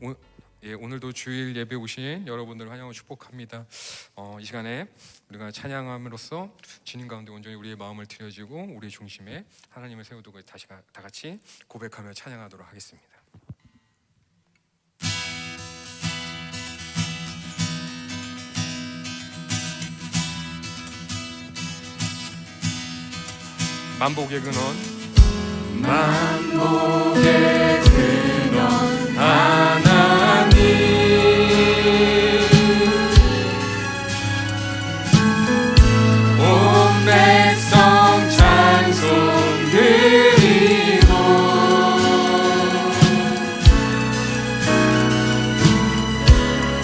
오늘도 주일 예배 오신 여러분들 환영하고 축복합니다. 이 시간에 우리가 찬양함으로써 주님 가운데 온전히 우리의 마음을 드려지고 우리의 중심에 하나님을 세우두고 다 같이 고백하며 찬양하도록 하겠습니다. 만복의 근원, 만복의 근원 하나님, 온 백성 찬송 드리고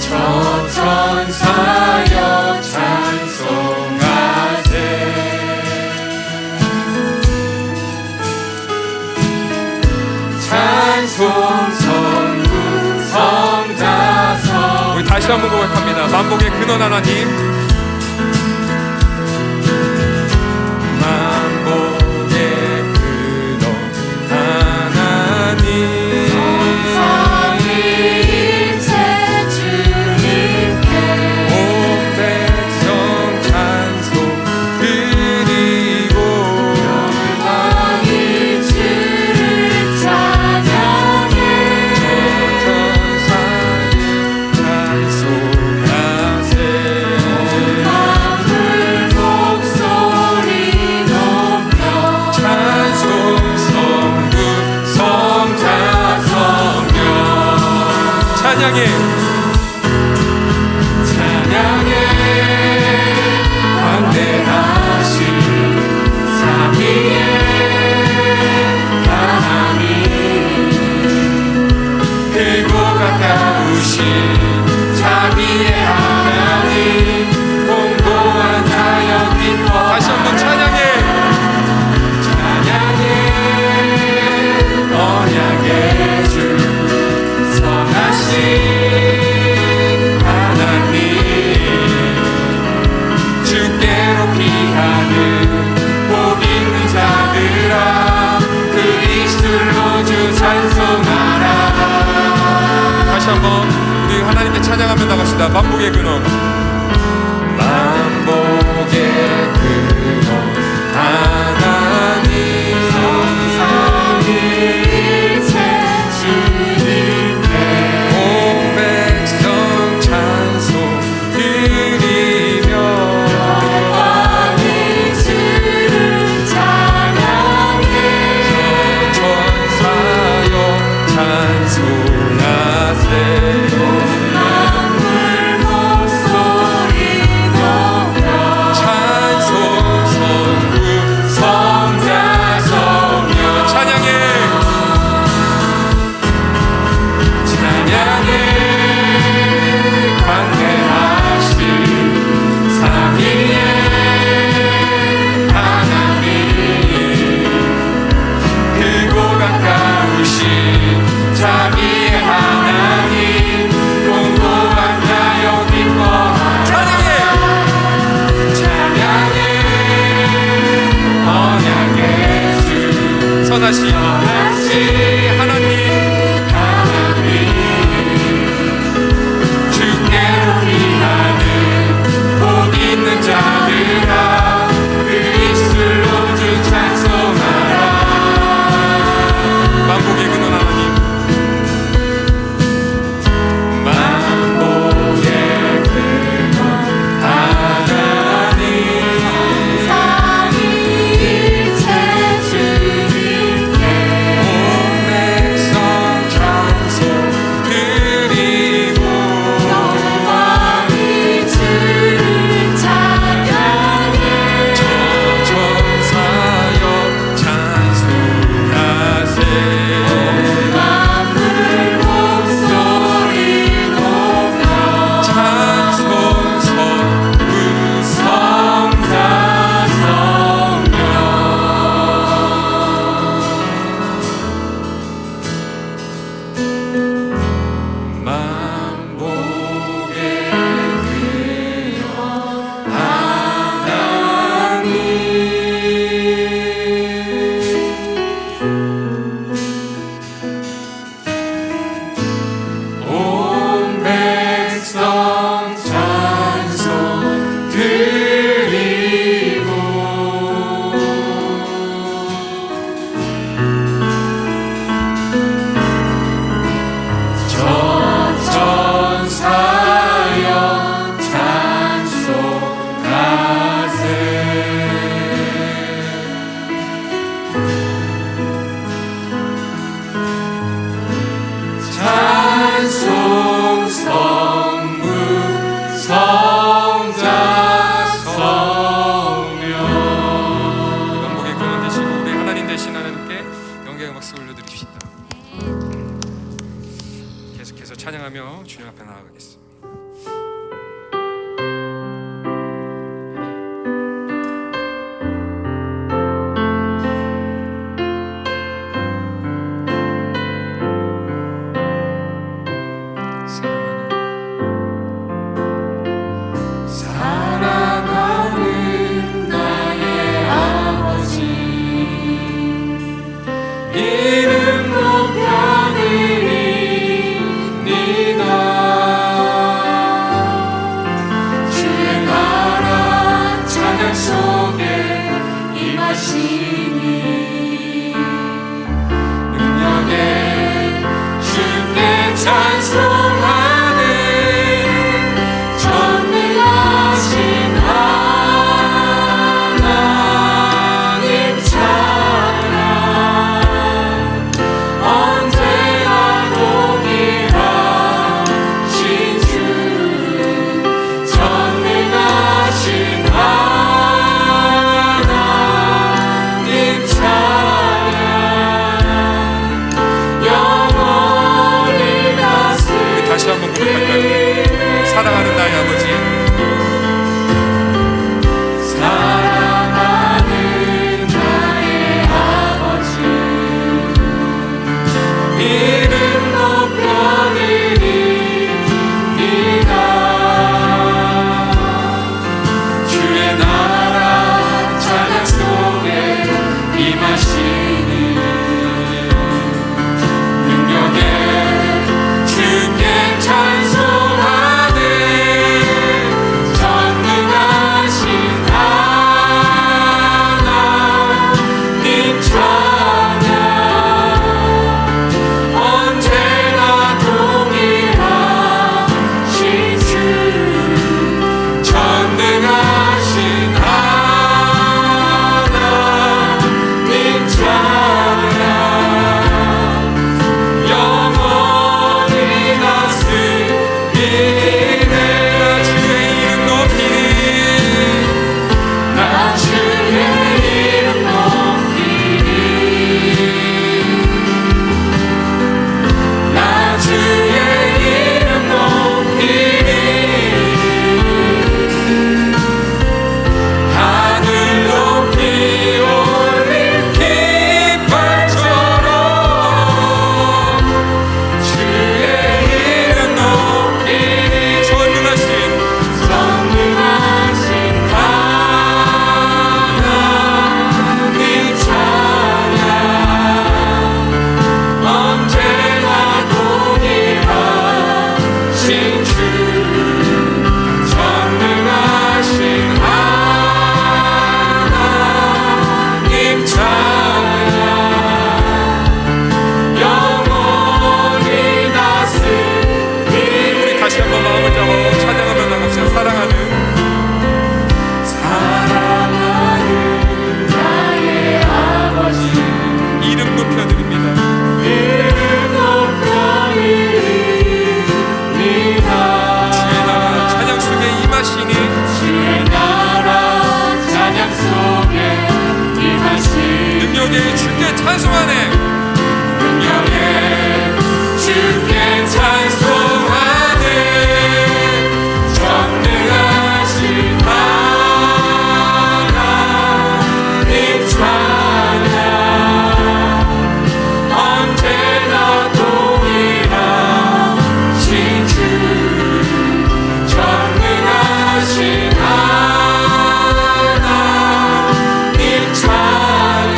저 천사여 찬송하세. 찬송성부 성자성. 우리 다시 한번 고백합니다. 만복의 근원 하나님, 만복의 근원 하나님, 성삼위일체 주님께 온 백성 찬송 드리고 영원히 주를 찬양해. 찬송하세. 만물 목소리 높여 찬송 성부 성자 성령 찬양해 찬양해. 광대하신 삼위의 하나님, 크고 가까우신 자비의 하나님, 공고한 자연 기뻐. 다시 한번 찬양해. 찬양해. 언약의 주 선하신 하나님, 주께로 피하는 복 있는 자들아, 그 입술로 주 찬송하라. 다시 한번 우리 하나님께 찬양하며 나갑시다. 만복의 근원, 만복의 근원 하나님, 성삼위일체 주님께 온 백성 찬송 드리며 영원히 주를 찬양해. 천사여 찬송하세. 만물 목소리 높여 찬송 성부 계속해서 찬양하며 주님 앞에 나아가겠습니다. 사랑하는 나의 아버지 이름 높여드립니다. 주의 나라 찬양 속에 임하시니 능력에 주께 찬송하는 전능하신 하나님 찬양 언제나 동일하신 주 전능하신 하나님 찬양 영원히 다스리는 다시 한번 고백할까요? 사랑하는 나의 아버지 사랑하는 나의 아버지 이름 높여드립니다. 주의 나라 찬양 속에 임하시니 능력에 주께 찬송하는 전능하신 하나님 찬양 언제나 동일하신 주 전능하신 하나님 찬양 영원히 다스리네. 나 주의 이름 높이리 나 주의 이름 높이리 하늘 높이 올린 깃발처럼 주의 이름 높이리 전능하신 전능하신 하나님 찬양 언제나 동일하신 주 전능하신 하나님 찬양 영원히 다스리네. 우리 다시 한번 마음을 잡아 찬양하며 나갑시다. 사랑하는 나의 아버지 이름 높여드립니다. 이름 높여드립니다. 주의 나라 찬양 속에 임하시니 주의 나라 찬양 속에 임하시니 능력에 주께 찬송하네. 능력에 주께 찬송하네 전능하신 하나님 찬양 언제나 동일하신 주 전능하신 하나님 찬양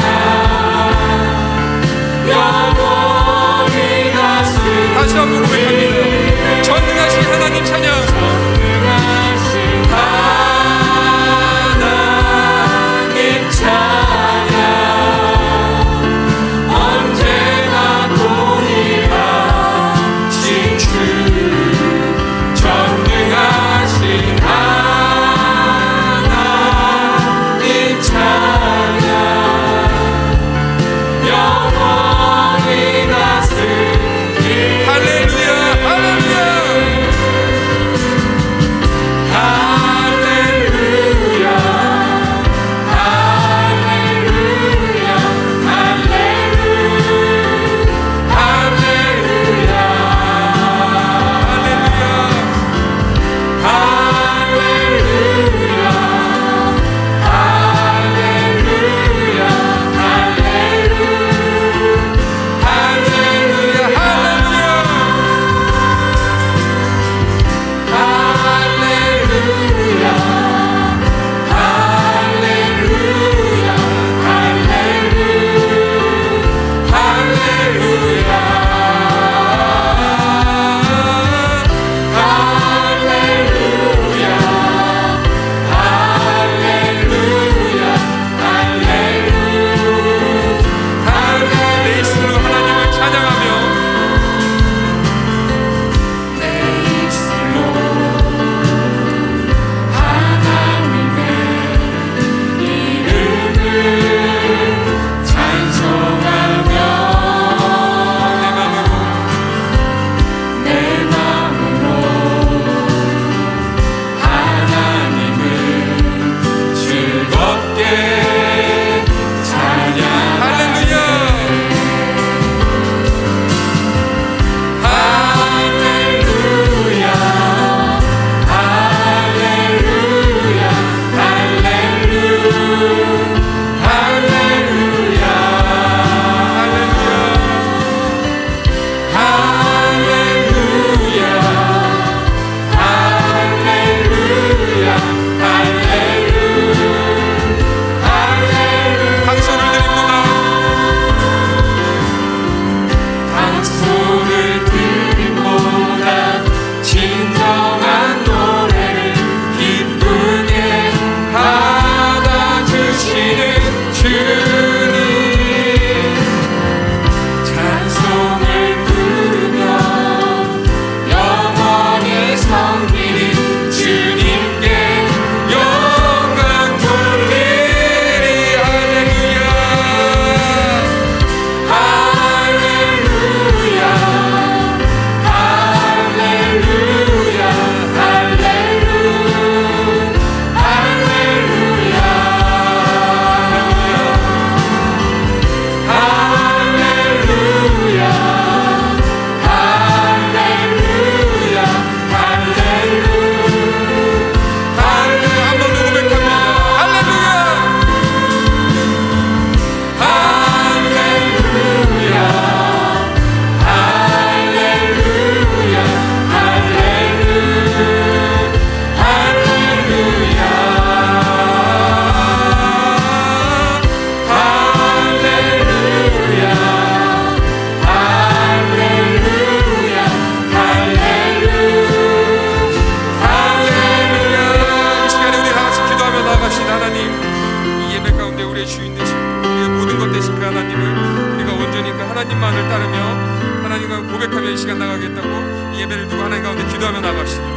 하나님 가운데 기도하며 나갑시다.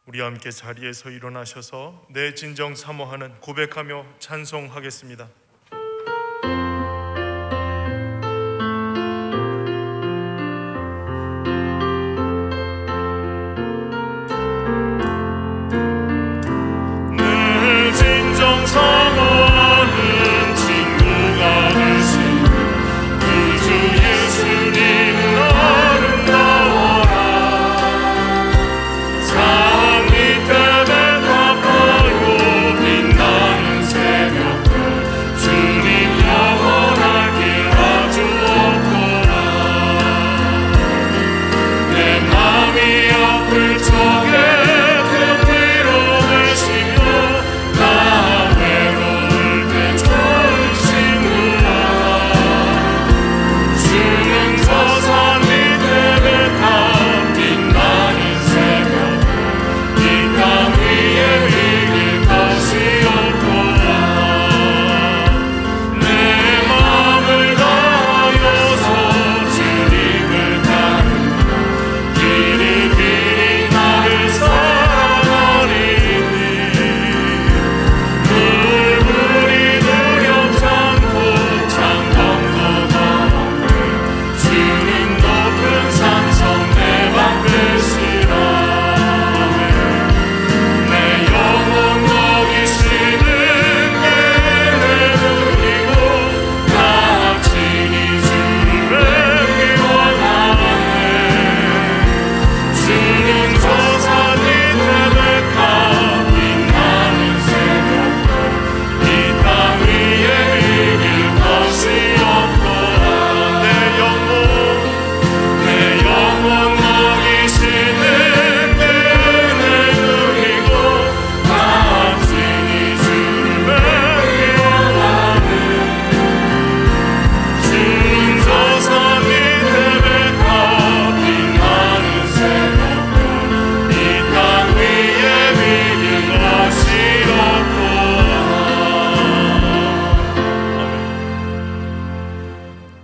우리 함께 자리에서 일어나셔서 내 진정 사모하는 고백하며 찬송하겠습니다. 내 진정 사모하는 친구가 되신 그 주 예수님 아름다워라.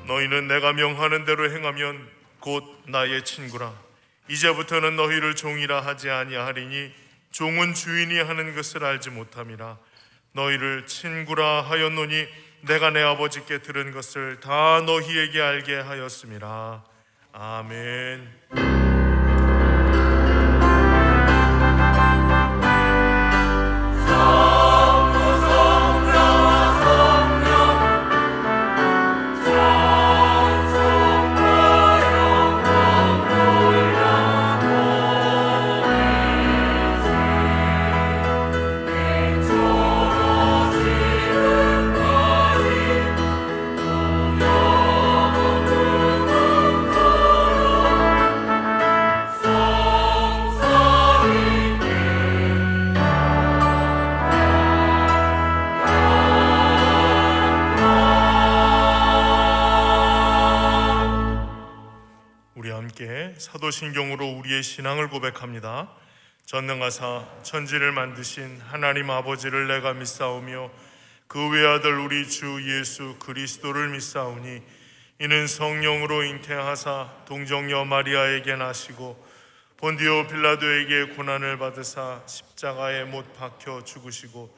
너희는 내가 명하는 대로 행하면 곧 나의 친구라. 이제부터는 너희를 종이라 하지 아니하리니 종은 주인이 하는 것을 알지 못함이라. 너희를 친구라 하였노니 내가 내 아버지께 들은 것을 다 너희에게 알게 하였음이라. 아멘. 사도신경으로 우리의 신앙을 고백합니다. 전능하사 천지를 만드신 하나님 아버지를 내가 믿사오며 그 외아들 우리 주 예수 그리스도를 믿사오니 이는 성령으로 잉태하사 동정녀 마리아에게 나시고 본디오 빌라도에게 고난을 받으사 십자가에 못 박혀 죽으시고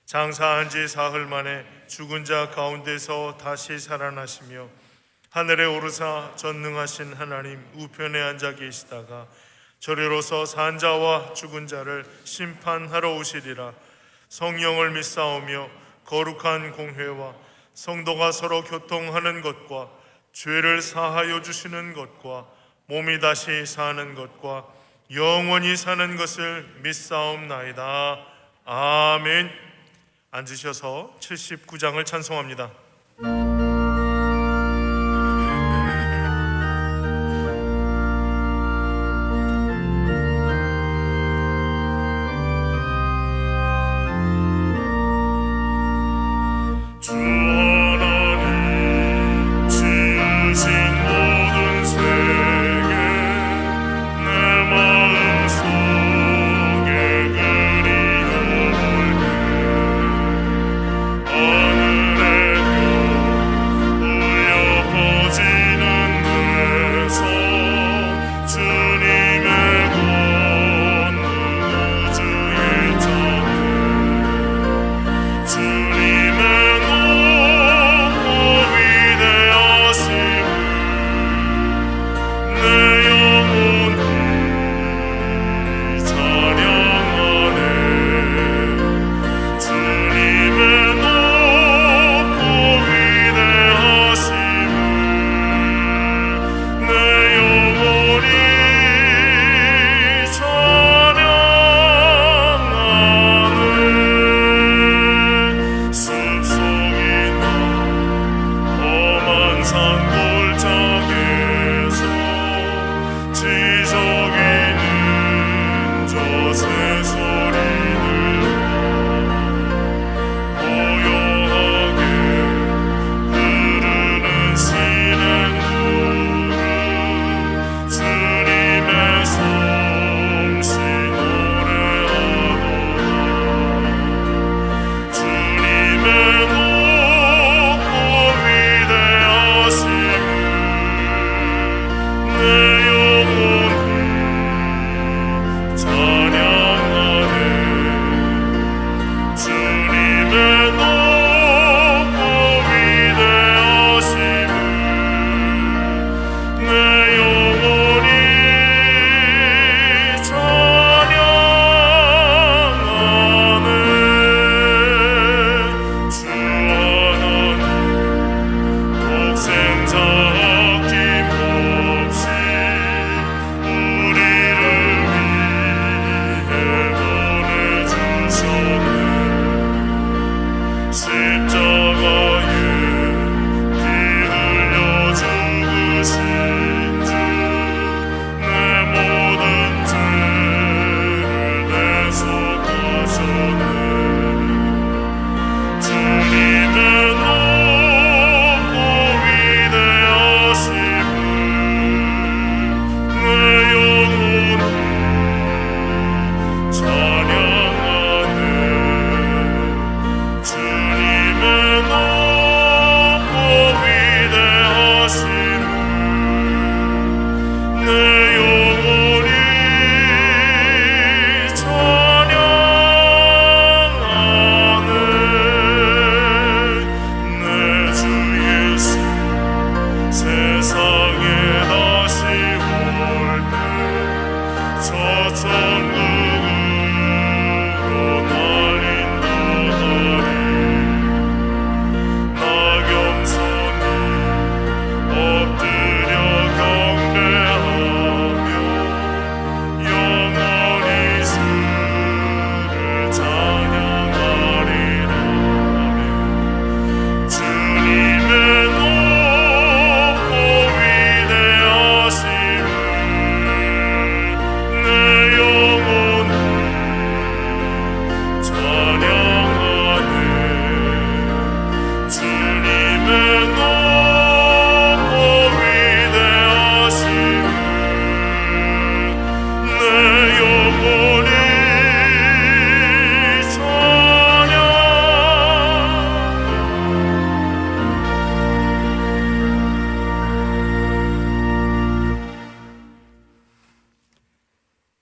장사한 지 사흘 만에 죽은 자 가운데서 다시 살아나시며 하늘에 오르사 전능하신 하나님 우편에 앉아 계시다가 저리로서 산 자와 죽은 자를 심판하러 오시리라. 성령을 믿사오며 거룩한 공회와 성도가 서로 교통하는 것과 죄를 사하여 주시는 것과 몸이 다시 사는 것과 영원히 사는 것을 믿사옵나이다. 아멘. 앉으셔서 79장을 찬송합니다.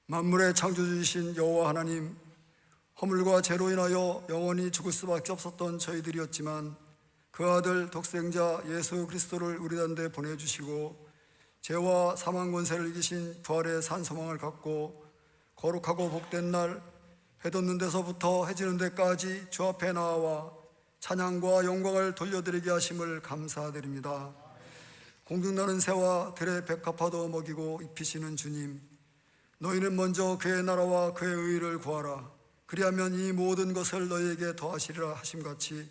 만물의 창조주이신 여호와 하나님, 허물과 죄로 인하여 영원히 죽을 수밖에 없었던 저희들이었지만 그 아들 독생자 예수 그리스도를 우리 가운데 보내주시고 죄와 사망 권세를 이기신 부활의 산 소망을 갖고 거룩하고 복된 날 해 돋는 데서부터 해지는 데까지 주 앞에 나와 찬양과 영광을 돌려드리게 하심을 감사드립니다. 공중나는 새와 들의 백합화도 먹이고 입히시는 주님, 너희는 먼저 그의 나라와 그의 의를 구하라. 그리하면 이 모든 것을 너희에게 더하시리라 하심같이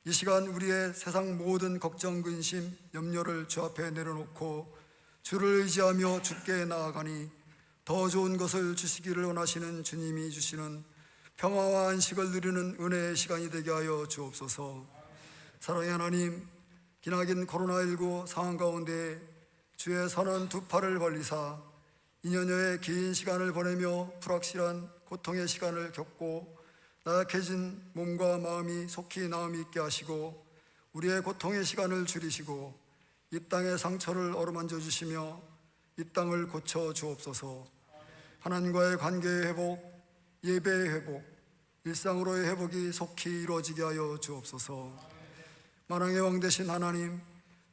이 시간 우리의 세상 모든 걱정, 근심, 염려를 주 앞에 내려놓고 주를 의지하며 주께 나아가니 더 좋은 것을 주시기를 원하시는 주님이 주시는 평화와 안식을 누리는 은혜의 시간이 되게 하여 주옵소서. 사랑의 하나님, 기나긴 코로나19 상황 가운데 주의 선한 두 팔을 벌리사 2년여의 긴 시간을 보내며 불확실한 고통의 시간을 겪고 나약해진 몸과 마음이 속히 나음이 있게 하시고 우리의 고통의 시간을 줄이시고 이 땅의 상처를 어루만져 주시며 이 땅을 고쳐 주옵소서. 하나님과의 관계의 회복, 예배의 회복, 일상으로의 회복이 속히 이루어지게 하여 주옵소서. 만왕의 왕 되신 하나님,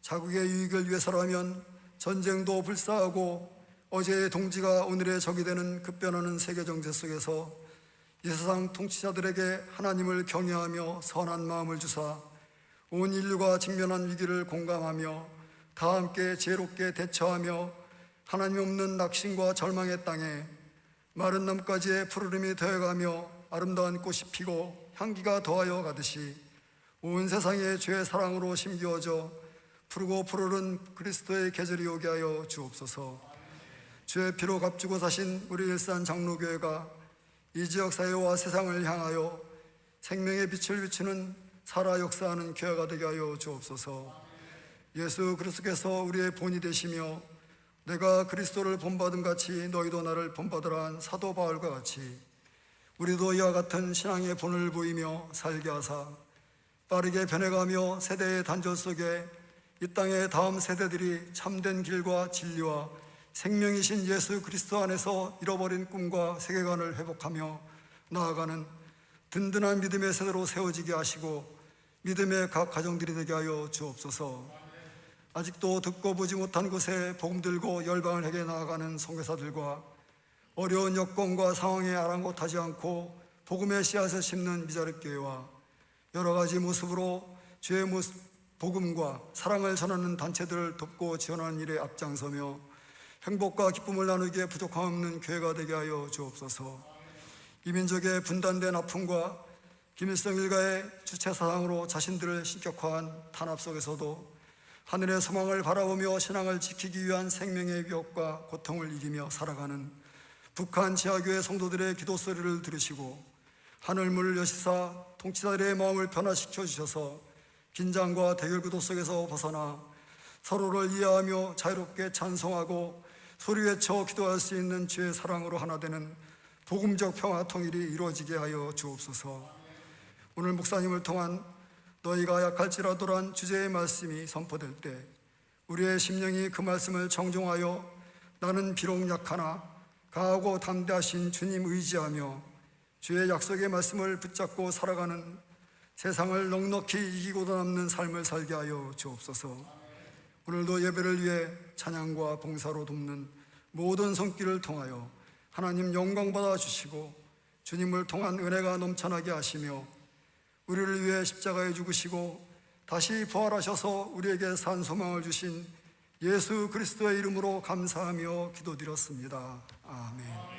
자국의 유익을 위해서라면 전쟁도 불사하고 어제의 동지가 오늘의 적이 되는 급변하는 세계 정세 속에서 이 세상 통치자들에게 하나님을 경외하며 선한 마음을 주사 온 인류가 직면한 위기를 공감하며 다 함께 지혜롭게 대처하며 하나님 없는 낙심과 절망의 땅에 마른 나뭇가지에 푸르름이 되어가며 아름다운 꽃이 피고 향기가 더하여 가듯이 온 세상에 주의 사랑으로 심기어져 푸르고 푸르른 그리스도의 계절이 오게 하여 주옵소서. 주의 피로 값주고 사신 우리 일산 장로교회가 이 지역 사회와 세상을 향하여 생명의 빛을 비추는 살아 역사하는 교회가 되게 하여 주옵소서. 예수 그리스도께서 우리의 본이 되시며 내가 그리스도를 본받은 같이 너희도 나를 본받으라 한 사도 바울과 같이 우리도 이와 같은 신앙의 본을 보이며 살게 하사 빠르게 변해가며 세대의 단절 속에 이 땅의 다음 세대들이 참된 길과 진리와 생명이신 예수 그리스도 안에서 잃어버린 꿈과 세계관을 회복하며 나아가는 든든한 믿음의 세대로 세워지게 하시고 믿음의 각 가정들이 되게 하여 주옵소서. 아직도 듣고 보지 못한 곳에 복음 들고 열방을 향해 나아가는 선교사들과 어려운 여건과 상황에 아랑곳하지 않고 복음의 씨앗을 심는 미자립 교회와 여러 가지 모습으로 주의 복음과 사랑을 전하는 단체들을 돕고 지원하는 일에 앞장서며 행복과 기쁨을 나누기에 부족함 없는 교회가 되게 하여 주옵소서. 이 민족의 분단된 아픔과 김일성 일가의 주체사상으로 자신들을 신격화한 탄압 속에서도 하늘의 소망을 바라보며 신앙을 지키기 위한 생명의 위협과 고통을 이기며 살아가는 북한 지하교회 성도들의 기도 소리를 들으시고 하늘문을 여시사 통치자들의 마음을 변화시켜 주셔서 긴장과 대결 구도 속에서 벗어나 서로를 이해하며 자유롭게 찬송하고 소리 외쳐 기도할 수 있는 주의 사랑으로 하나 되는 복음적 평화 통일이 이루어지게 하여 주옵소서. 오늘 목사님을 통한 너희가 약할지라도란 주제의 말씀이 선포될 때 우리의 심령이 그 말씀을 정종하여 나는 비록 약하나 강하고 담대하신 주님 의지하며 주의 약속의 말씀을 붙잡고 살아가는 세상을 넉넉히 이기고도 남는 삶을 살게 하여 주옵소서. 오늘도 예배를 위해 찬양과 봉사로 돕는 모든 손길을 통하여 하나님 영광 받아 주시고 주님을 통한 은혜가 넘쳐나게 하시며 우리를 위해 십자가에 죽으시고 다시 부활하셔서 우리에게 산 소망을 주신 예수 그리스도의 이름으로 감사하며 기도드렸습니다. 아멘.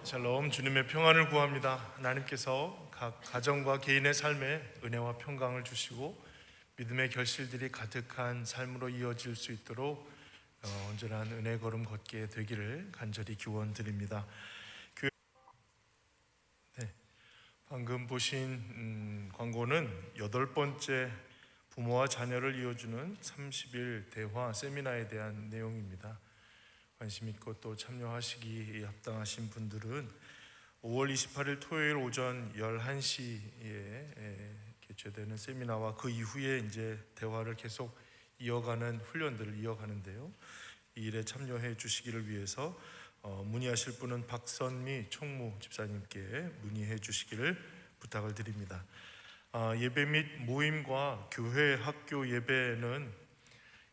샬롬, 주님의 평안을 구합니다. 하나님께서 각 가정과 개인의 삶에 은혜와 평강을 주시고 믿음의 결실들이 가득한 삶으로 이어질 수 있도록 온전한 은혜 걸음 걷게 되기를 간절히 기원드립니다. 방금 보신 광고는 8번째 부모와 자녀를 이어주는 30일 대화 세미나에 대한 내용입니다. 관심 있고 또 참여하시기 합당하신 분들은 5월 28일 토요일 오전 11시에 개최되는 세미나와 그 이후에 이제 대화를 계속 이어가는 훈련들을 이어가는데요. 이 일에 참여해 주시기를 위해서 문의하실 분은 박선미 총무 집사님께 문의해 주시기를 부탁을 드립니다. 예배 및 모임과 교회 학교 예배는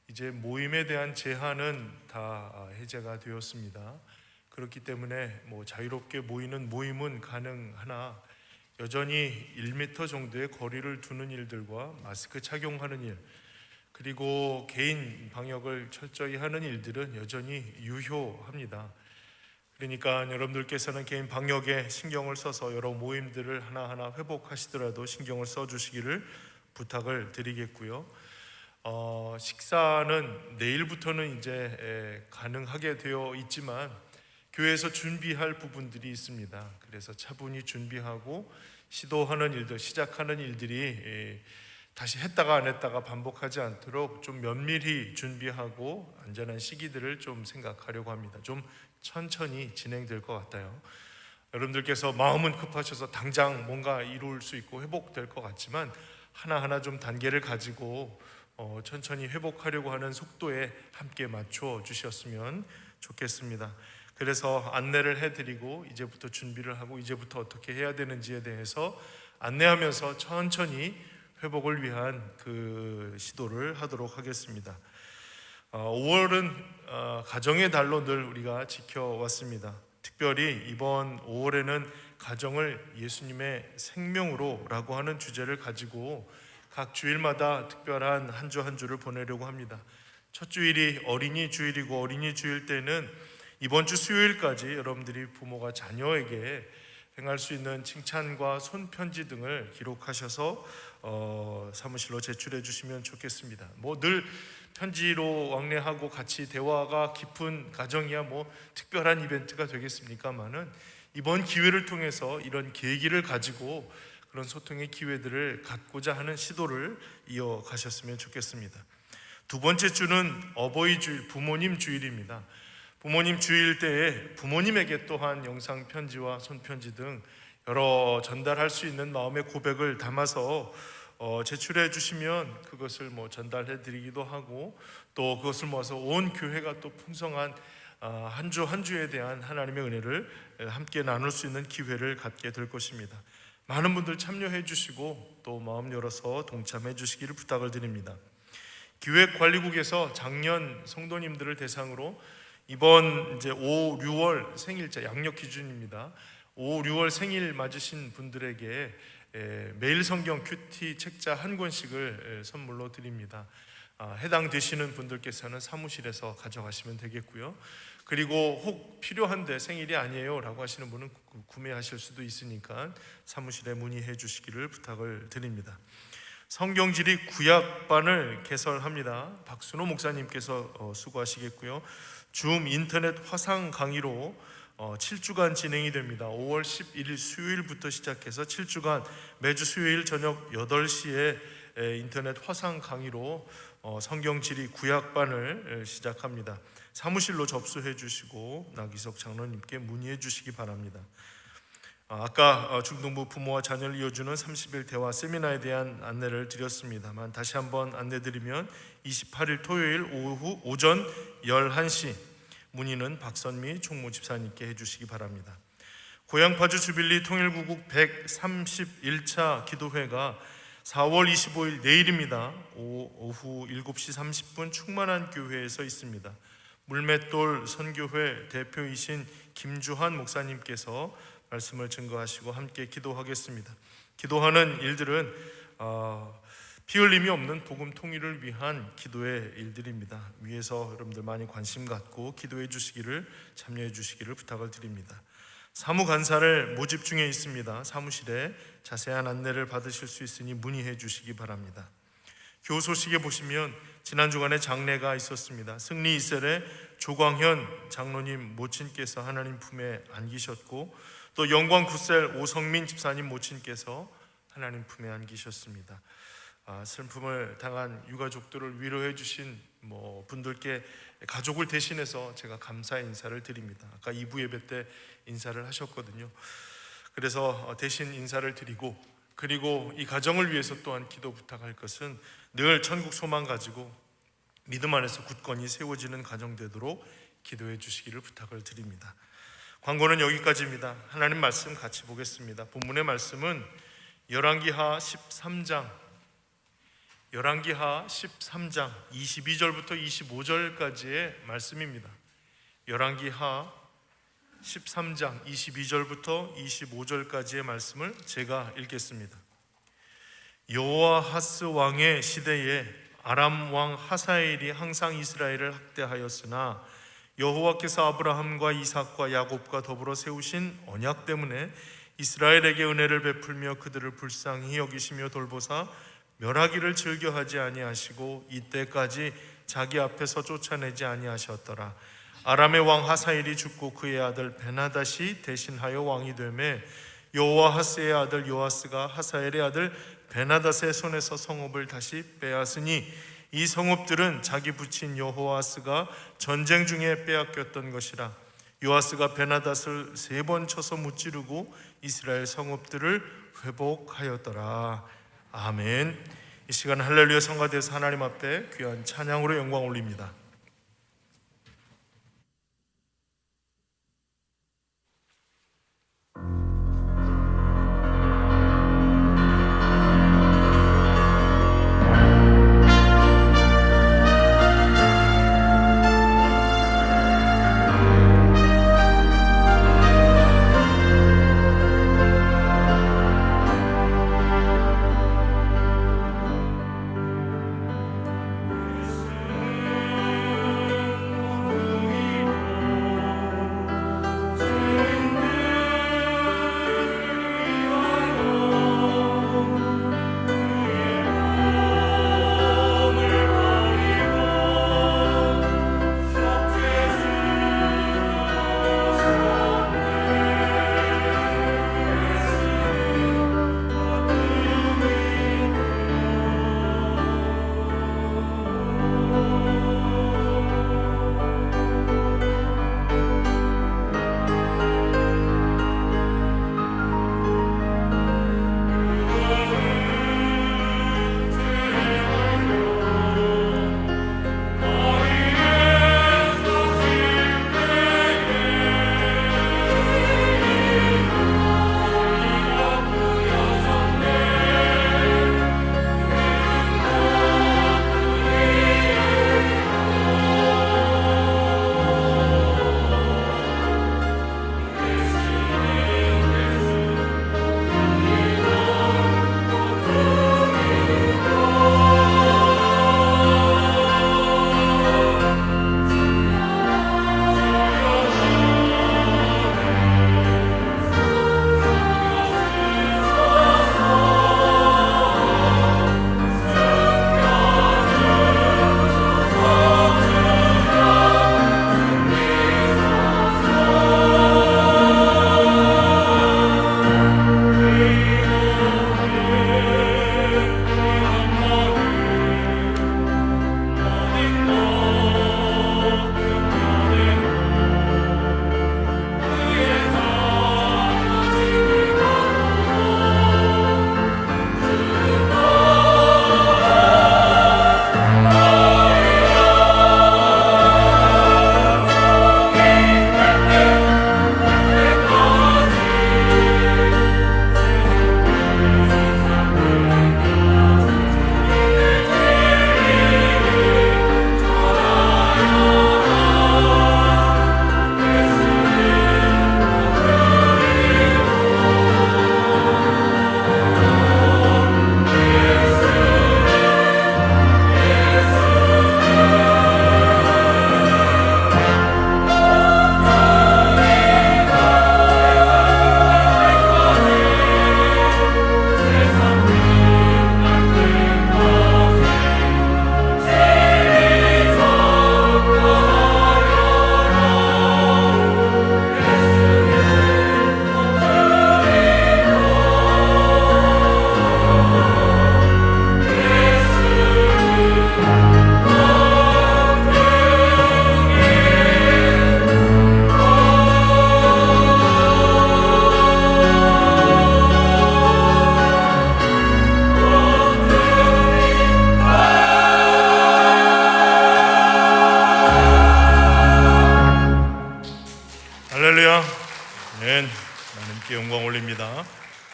이제 모임에 대한 제한은 다 해제가 되었습니다. 그렇기 때문에 자유롭게 모이는 모임은 가능하나 여전히 1m 정도의 거리를 두는 일들과 마스크 착용하는 일, 그리고 개인 방역을 철저히 하는 일들은 여전히 유효합니다. 그러니까 여러분들께서는 개인 방역에 신경을 써서 여러 모임들을 하나하나 회복하시더라도 신경을 써주시기를 부탁을 드리겠고요. 식사는 내일부터는 이제 가능하게 되어 있지만 교회에서 준비할 부분들이 있습니다. 그래서 차분히 준비하고 시도하는 일들, 시작하는 일들이 다시 했다가 안 했다가 반복하지 않도록 좀 면밀히 준비하고 안전한 시기들을 좀 생각하려고 합니다. 좀 천천히 진행될 것 같아요. 여러분들께서 마음은 급하셔서 당장 뭔가 이룰 수 있고 회복될 것 같지만 하나하나 좀 단계를 가지고 천천히 회복하려고 하는 속도에 함께 맞춰 주셨으면 좋겠습니다. 그래서 안내를 해드리고 이제부터 준비를 하고 이제부터 어떻게 해야 되는지에 대해서 안내하면서 천천히 회복을 위한 그 시도를 하도록 하겠습니다. 5월은 가정의 달로 늘 우리가 지켜왔습니다. 특별히 이번 5월에는 가정을 예수님의 생명으로라고 하는 주제를 가지고 각 주일마다 특별한 한 주 한 주를 보내려고 합니다. 첫 주일이 어린이 주일이고, 어린이 주일 때는 이번 주 수요일까지 여러분들이 부모가 자녀에게 행할 수 있는 칭찬과 손편지 등을 기록하셔서 사무실로 제출해 주시면 좋겠습니다. 늘 편지로 왕래하고 같이 대화가 깊은 가정이야 특별한 이벤트가 되겠습니까마는 이번 기회를 통해서 이런 계기를 가지고 그런 소통의 기회들을 갖고자 하는 시도를 이어가셨으면 좋겠습니다. 두 번째 주는 어버이 주일, 부모님 주일입니다. 부모님 주일 때에 부모님에게 또한 영상 편지와 손편지 등 여러 전달할 수 있는 마음의 고백을 담아서 제출해 주시면 그것을 전달해 드리기도 하고, 또 그것을 모아서 온 교회가 또 풍성한 한 주 한 주에 대한 하나님의 은혜를 함께 나눌 수 있는 기회를 갖게 될 것입니다. 많은 분들 참여해 주시고 또 마음 열어서 동참해 주시기를 부탁을 드립니다. 기획관리국에서 작년 성도님들을 대상으로 이번 이제 5, 6월 생일자 양력 기준입니다. 5, 6월 생일 맞으신 분들에게 매일 성경 큐티 책자 한 권씩을 선물로 드립니다. 해당되시는 분들께서는 사무실에서 가져가시면 되겠고요. 그리고 혹 필요한데 생일이 아니에요 라고 하시는 분은 구매하실 수도 있으니까 사무실에 문의해 주시기를 부탁을 드립니다. 성경지리 구약반을 개설합니다. 박순호 목사님께서 수고하시겠고요. 줌 인터넷 화상 강의로 7주간 진행이 됩니다. 5월 11일 수요일부터 시작해서 7주간 매주 수요일 저녁 8시에 인터넷 화상 강의로 성경지리 구약반을 시작합니다. 사무실로 접수해 주시고 나기석 장로님께 문의해 주시기 바랍니다. 아까 중등부 부모와 자녀를 이어주는 30일 대화 세미나에 대한 안내를 드렸습니다만 다시 한번 안내드리면 28일 토요일 오전 11시 문의는 박선미 총무집사님께 해주시기 바랍니다. 고향파주 주빌리 통일구국 131차 기도회가 4월 25일 내일입니다. 오후 7시 30분 충만한 교회에서 있습니다. 물맷돌 선교회 대표이신 김주환 목사님께서 말씀을 증거하시고 함께 기도하겠습니다. 기도하는 일들은 피 흘림이 없는 복음 통일을 위한 기도의 일들입니다. 위에서 여러분들 많이 관심 갖고 기도해 주시기를, 참여해 주시기를 부탁을 드립니다. 사무간사를 모집 중에 있습니다. 사무실에 자세한 안내를 받으실 수 있으니 문의해 주시기 바랍니다. 교우 소식에 보시면 지난 주간에 장례가 있었습니다. 승리 이셀의 조광현 장로님 모친께서 하나님 품에 안기셨고, 또 영광 9셀 오성민 집사님 모친께서 하나님 품에 안기셨습니다. 슬픔을 당한 유가족들을 위로해 주신 분들께 가족을 대신해서 제가 감사의 인사를 드립니다. 아까 2부 예배 때 인사를 하셨거든요. 그래서 대신 인사를 드리고, 그리고 이 가정을 위해서 또한 기도 부탁할 것은 늘 천국 소망 가지고 믿음 안에서 굳건히 세워지는 가정 되도록 기도해 주시기를 부탁을 드립니다. 광고는 여기까지입니다. 하나님 말씀 같이 보겠습니다. 본문의 말씀은 열왕기하 13장 22절부터 25절까지의 말씀입니다. 열왕기하 13장 22절부터 25절까지의 말씀을 제가 읽겠습니다. 여호아하스 왕의 시대에 아람 왕 하사엘이 항상 이스라엘을 학대하였으나 여호와께서 아브라함과 이삭과 야곱과 더불어 세우신 언약 때문에 이스라엘에게 은혜를 베풀며 그들을 불쌍히 여기시며 돌보사 멸하기를 즐겨하지 아니하시고 이때까지 자기 앞에서 쫓아내지 아니하셨더라. 아람의 왕 하사엘이 죽고 그의 아들 베나닷이 대신하여 왕이 되매 여호아하스의 아들 요아스가 하사엘의 아들 베나닷의 손에서 성읍을 다시 빼앗으니 이 성읍들은 자기 부친 여호아스가 전쟁 중에 빼앗겼던 것이라. 요아스가 베나닷을 3번 쳐서 무찌르고 이스라엘 성읍들을 회복하였더라. 아멘. 이 시간 할렐루야 성가대에서 하나님 앞에 귀한 찬양으로 영광 올립니다.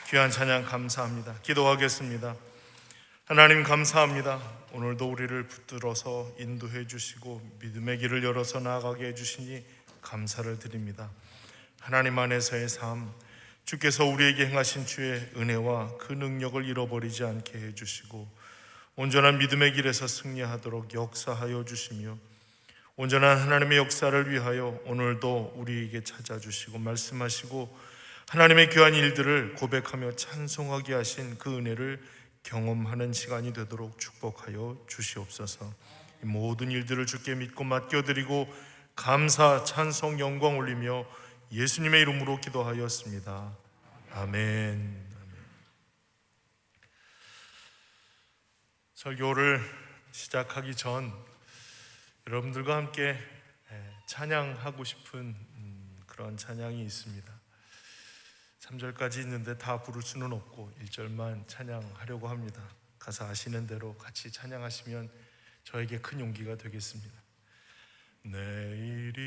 귀한 찬양 감사합니다. 기도하겠습니다. 하나님 감사합니다. 오늘도 우리를 붙들어서 인도해 주시고 믿음의 길을 열어서 나아가게 해주시니 감사를 드립니다. 하나님 안에서의 삶, 주께서 우리에게 행하신 주의 은혜와 그 능력을 잃어버리지 않게 해주시고 온전한 믿음의 길에서 승리하도록 역사하여 주시며 온전한 하나님의 역사를 위하여 오늘도 우리에게 찾아주시고 말씀하시고 하나님의 귀한 일들을 고백하며 찬송하게 하신 그 은혜를 경험하는 시간이 되도록 축복하여 주시옵소서. 이 모든 일들을 주께 믿고 맡겨드리고 감사, 찬송, 영광 올리며 예수님의 이름으로 기도하였습니다. 아멘. 설교를 시작하기 전 여러분들과 함께 찬양하고 싶은 그런 찬양이 있습니다. 3절까지 있는데 다 부를 수는 없고 1절만 찬양하려고 합니다. 가사 아시는 대로 같이 찬양하시면 저에게 큰 용기가 되겠습니다. 내일은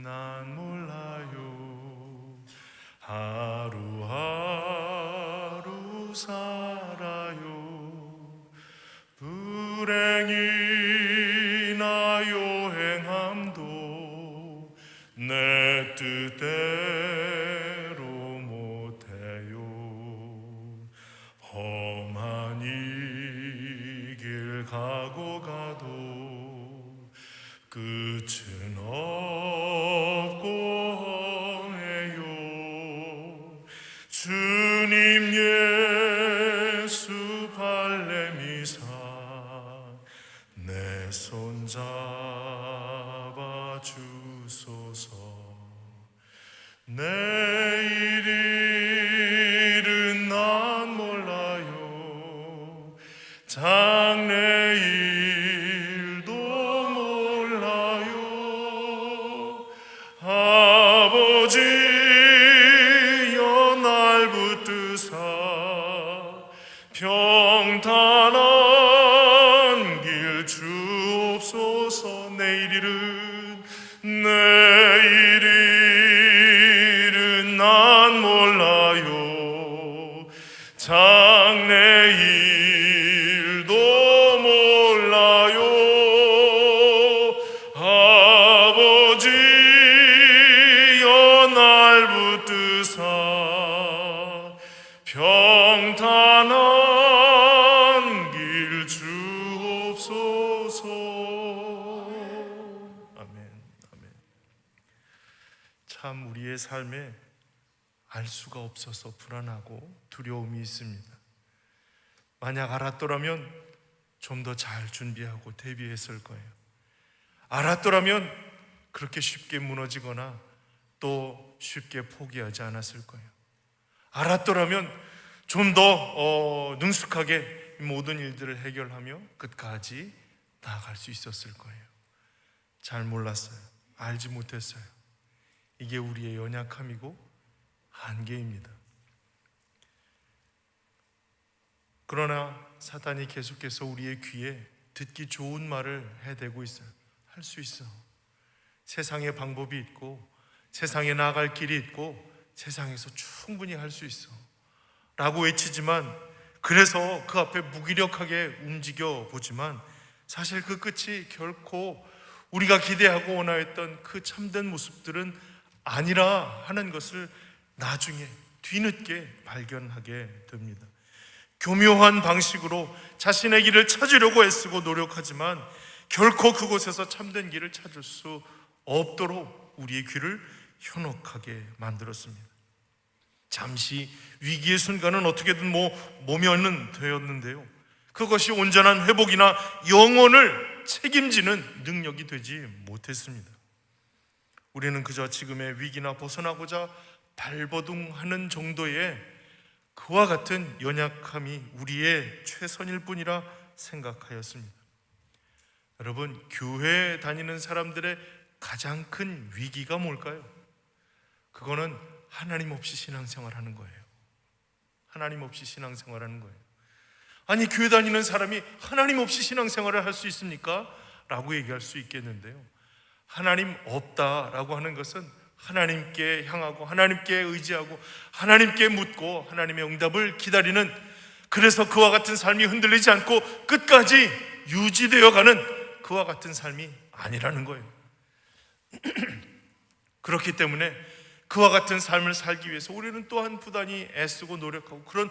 난 몰라요. 하루하루 살아요. 불행이나 요행함도 내 뜻대로 못해요. 험한 이 길 가고 가도 끝은 없고 험해요. 주님 예수 발레미사 내 손 잡아 주소서. 내일은 난 몰라요. 장래일도 몰라요. 아버지여 날 붙드사 평탄한 길 주옵소서. 내일은 난 몰라요. 장래일도 몰라요. 아버지여 날 붙드사 평탄한 길 주옵소서. 아멘. 아멘. 참 우리의 삶에 알 수가 없어서 불안하고 두려움이 있습니다. 만약 알았더라면 좀 더 잘 준비하고 대비했을 거예요. 알았더라면 그렇게 쉽게 무너지거나 또 쉽게 포기하지 않았을 거예요. 알았더라면 좀 더 능숙하게 모든 일들을 해결하며 끝까지 나아갈 수 있었을 거예요. 잘 몰랐어요. 알지 못했어요. 이게 우리의 연약함이고 한계입니다. 그러나 사탄이 계속해서 우리의 귀에 듣기 좋은 말을 해대고 있어요. 할 수 있어. 세상에 방법이 있고 세상에 나아갈 길이 있고 세상에서 충분히 할 수 있어 라고 외치지만, 그래서 그 앞에 무기력하게 움직여 보지만 사실 그 끝이 결코 우리가 기대하고 원하였던 그 참된 모습들은 아니라 하는 것을 나중에 뒤늦게 발견하게 됩니다. 교묘한 방식으로 자신의 길을 찾으려고 애쓰고 노력하지만 결코 그곳에서 참된 길을 찾을 수 없도록 우리의 귀를 현혹하게 만들었습니다. 잠시 위기의 순간은 어떻게든 모면은 되었는데요, 그것이 온전한 회복이나 영혼을 책임지는 능력이 되지 못했습니다. 우리는 그저 지금의 위기나 벗어나고자 발버둥하는 정도의 그와 같은 연약함이 우리의 최선일 뿐이라 생각하였습니다. 여러분, 교회에 다니는 사람들의 가장 큰 위기가 뭘까요? 그거는 하나님 없이 신앙생활하는 거예요. 하나님 없이 신앙생활하는 거예요. 아니, 교회 다니는 사람이 하나님 없이 신앙생활을 할 수 있습니까? 라고 얘기할 수 있겠는데요, 하나님 없다라고 하는 것은 하나님께 향하고 하나님께 의지하고 하나님께 묻고 하나님의 응답을 기다리는, 그래서 그와 같은 삶이 흔들리지 않고 끝까지 유지되어 가는 그와 같은 삶이 아니라는 거예요. 그렇기 때문에 그와 같은 삶을 살기 위해서 우리는 또한 부단히 애쓰고 노력하고 그런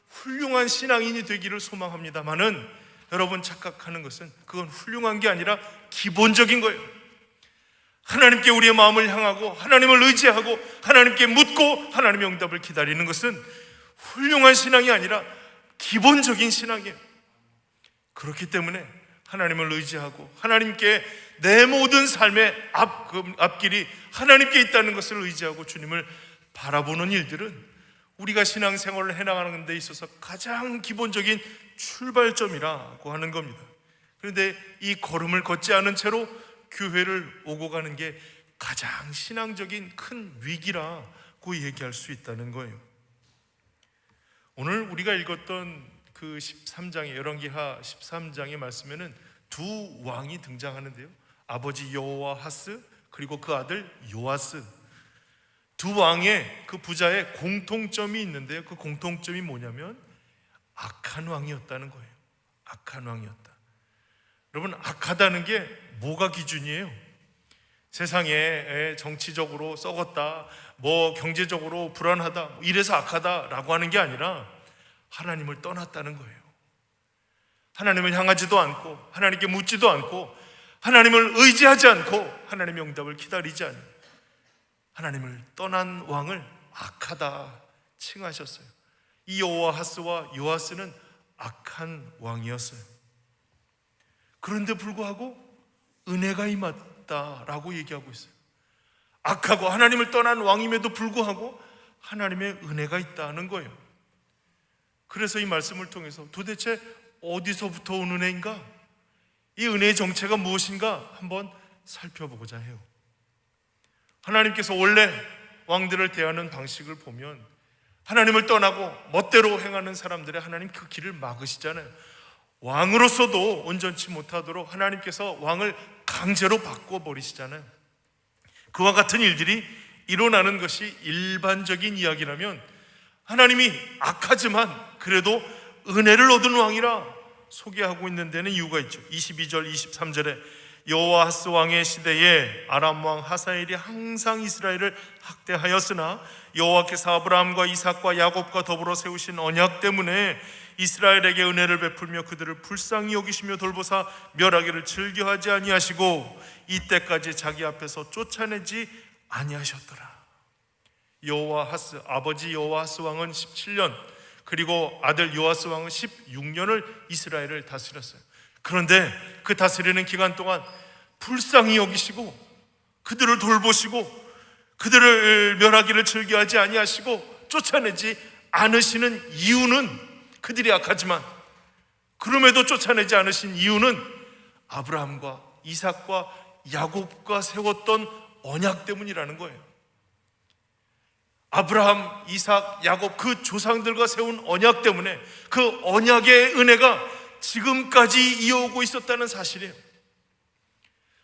훌륭한 신앙인이 되기를 소망합니다만은, 여러분 착각하는 것은 그건 훌륭한 게 아니라 기본적인 거예요. 하나님께 우리의 마음을 향하고 하나님을 의지하고 하나님께 묻고 하나님의 응답을 기다리는 것은 훌륭한 신앙이 아니라 기본적인 신앙이에요. 그렇기 때문에 하나님을 의지하고 하나님께 내 모든 삶의 앞길이 하나님께 있다는 것을 의지하고 주님을 바라보는 일들은 우리가 신앙생활을 해나가는 데 있어서 가장 기본적인 출발점이라고 하는 겁니다. 그런데 이 걸음을 걷지 않은 채로 교회를 오고 가는 게 가장 신앙적인 큰 위기라고 얘기할 수 있다는 거예요. 오늘 우리가 읽었던 그 13장의 열왕기하 13장의 말씀에는 두 왕이 등장하는데요, 아버지 여호와하스 그리고 그 아들 요아스, 두 왕의 그 부자의 공통점이 있는데요, 그 공통점이 뭐냐면 악한 왕이었다는 거예요. 악한 왕이었다. 여러분, 악하다는 게 뭐가 기준이에요? 세상에 정치적으로 썩었다, 뭐 경제적으로 불안하다, 이래서 악하다라고 하는 게 아니라 하나님을 떠났다는 거예요. 하나님을 향하지도 않고 하나님께 묻지도 않고 하나님을 의지하지 않고 하나님의 응답을 기다리지 않는 하나님을 떠난 왕을 악하다 칭하셨어요. 이 여호와하스와 요아스는 악한 왕이었어요. 그런데 불구하고 은혜가 임했다라고 얘기하고 있어요. 악하고 하나님을 떠난 왕임에도 불구하고 하나님의 은혜가 있다는 거예요. 그래서 이 말씀을 통해서 도대체 어디서부터 온 은혜인가? 이 은혜의 정체가 무엇인가 한번 살펴보고자 해요. 하나님께서 원래 왕들을 대하는 방식을 보면 하나님을 떠나고 멋대로 행하는 사람들의 하나님 그 길을 막으시잖아요. 왕으로서도 온전치 못하도록 하나님께서 왕을 강제로 바꿔버리시잖아요. 그와 같은 일들이 일어나는 것이 일반적인 이야기라면, 하나님이 악하지만 그래도 은혜를 얻은 왕이라 소개하고 있는 데는 이유가 있죠. 22절 23절에 여호와하스 왕의 시대에 아람 왕 하사엘이 항상 이스라엘을 학대하였으나 여호와께서 아브라함과 이삭과 야곱과 더불어 세우신 언약 때문에 이스라엘에게 은혜를 베풀며 그들을 불쌍히 여기시며 돌보사 멸하기를 즐겨하지 아니하시고 이때까지 자기 앞에서 쫓아내지 아니하셨더라. 여호와하스, 아버지 여호와하스 왕은 17년, 그리고 아들 요아스 왕은 16년을 이스라엘을 다스렸어요. 그런데 그 다스리는 기간 동안 불쌍히 여기시고 그들을 돌보시고 그들을 멸하기를 즐겨하지 아니하시고 쫓아내지 않으시는 이유는, 그들이 악하지만 그럼에도 쫓아내지 않으신 이유는 아브라함과 이삭과 야곱과 세웠던 언약 때문이라는 거예요. 아브라함, 이삭, 야곱 그 조상들과 세운 언약 때문에 그 언약의 은혜가 지금까지 이어오고 있었다는 사실이에요.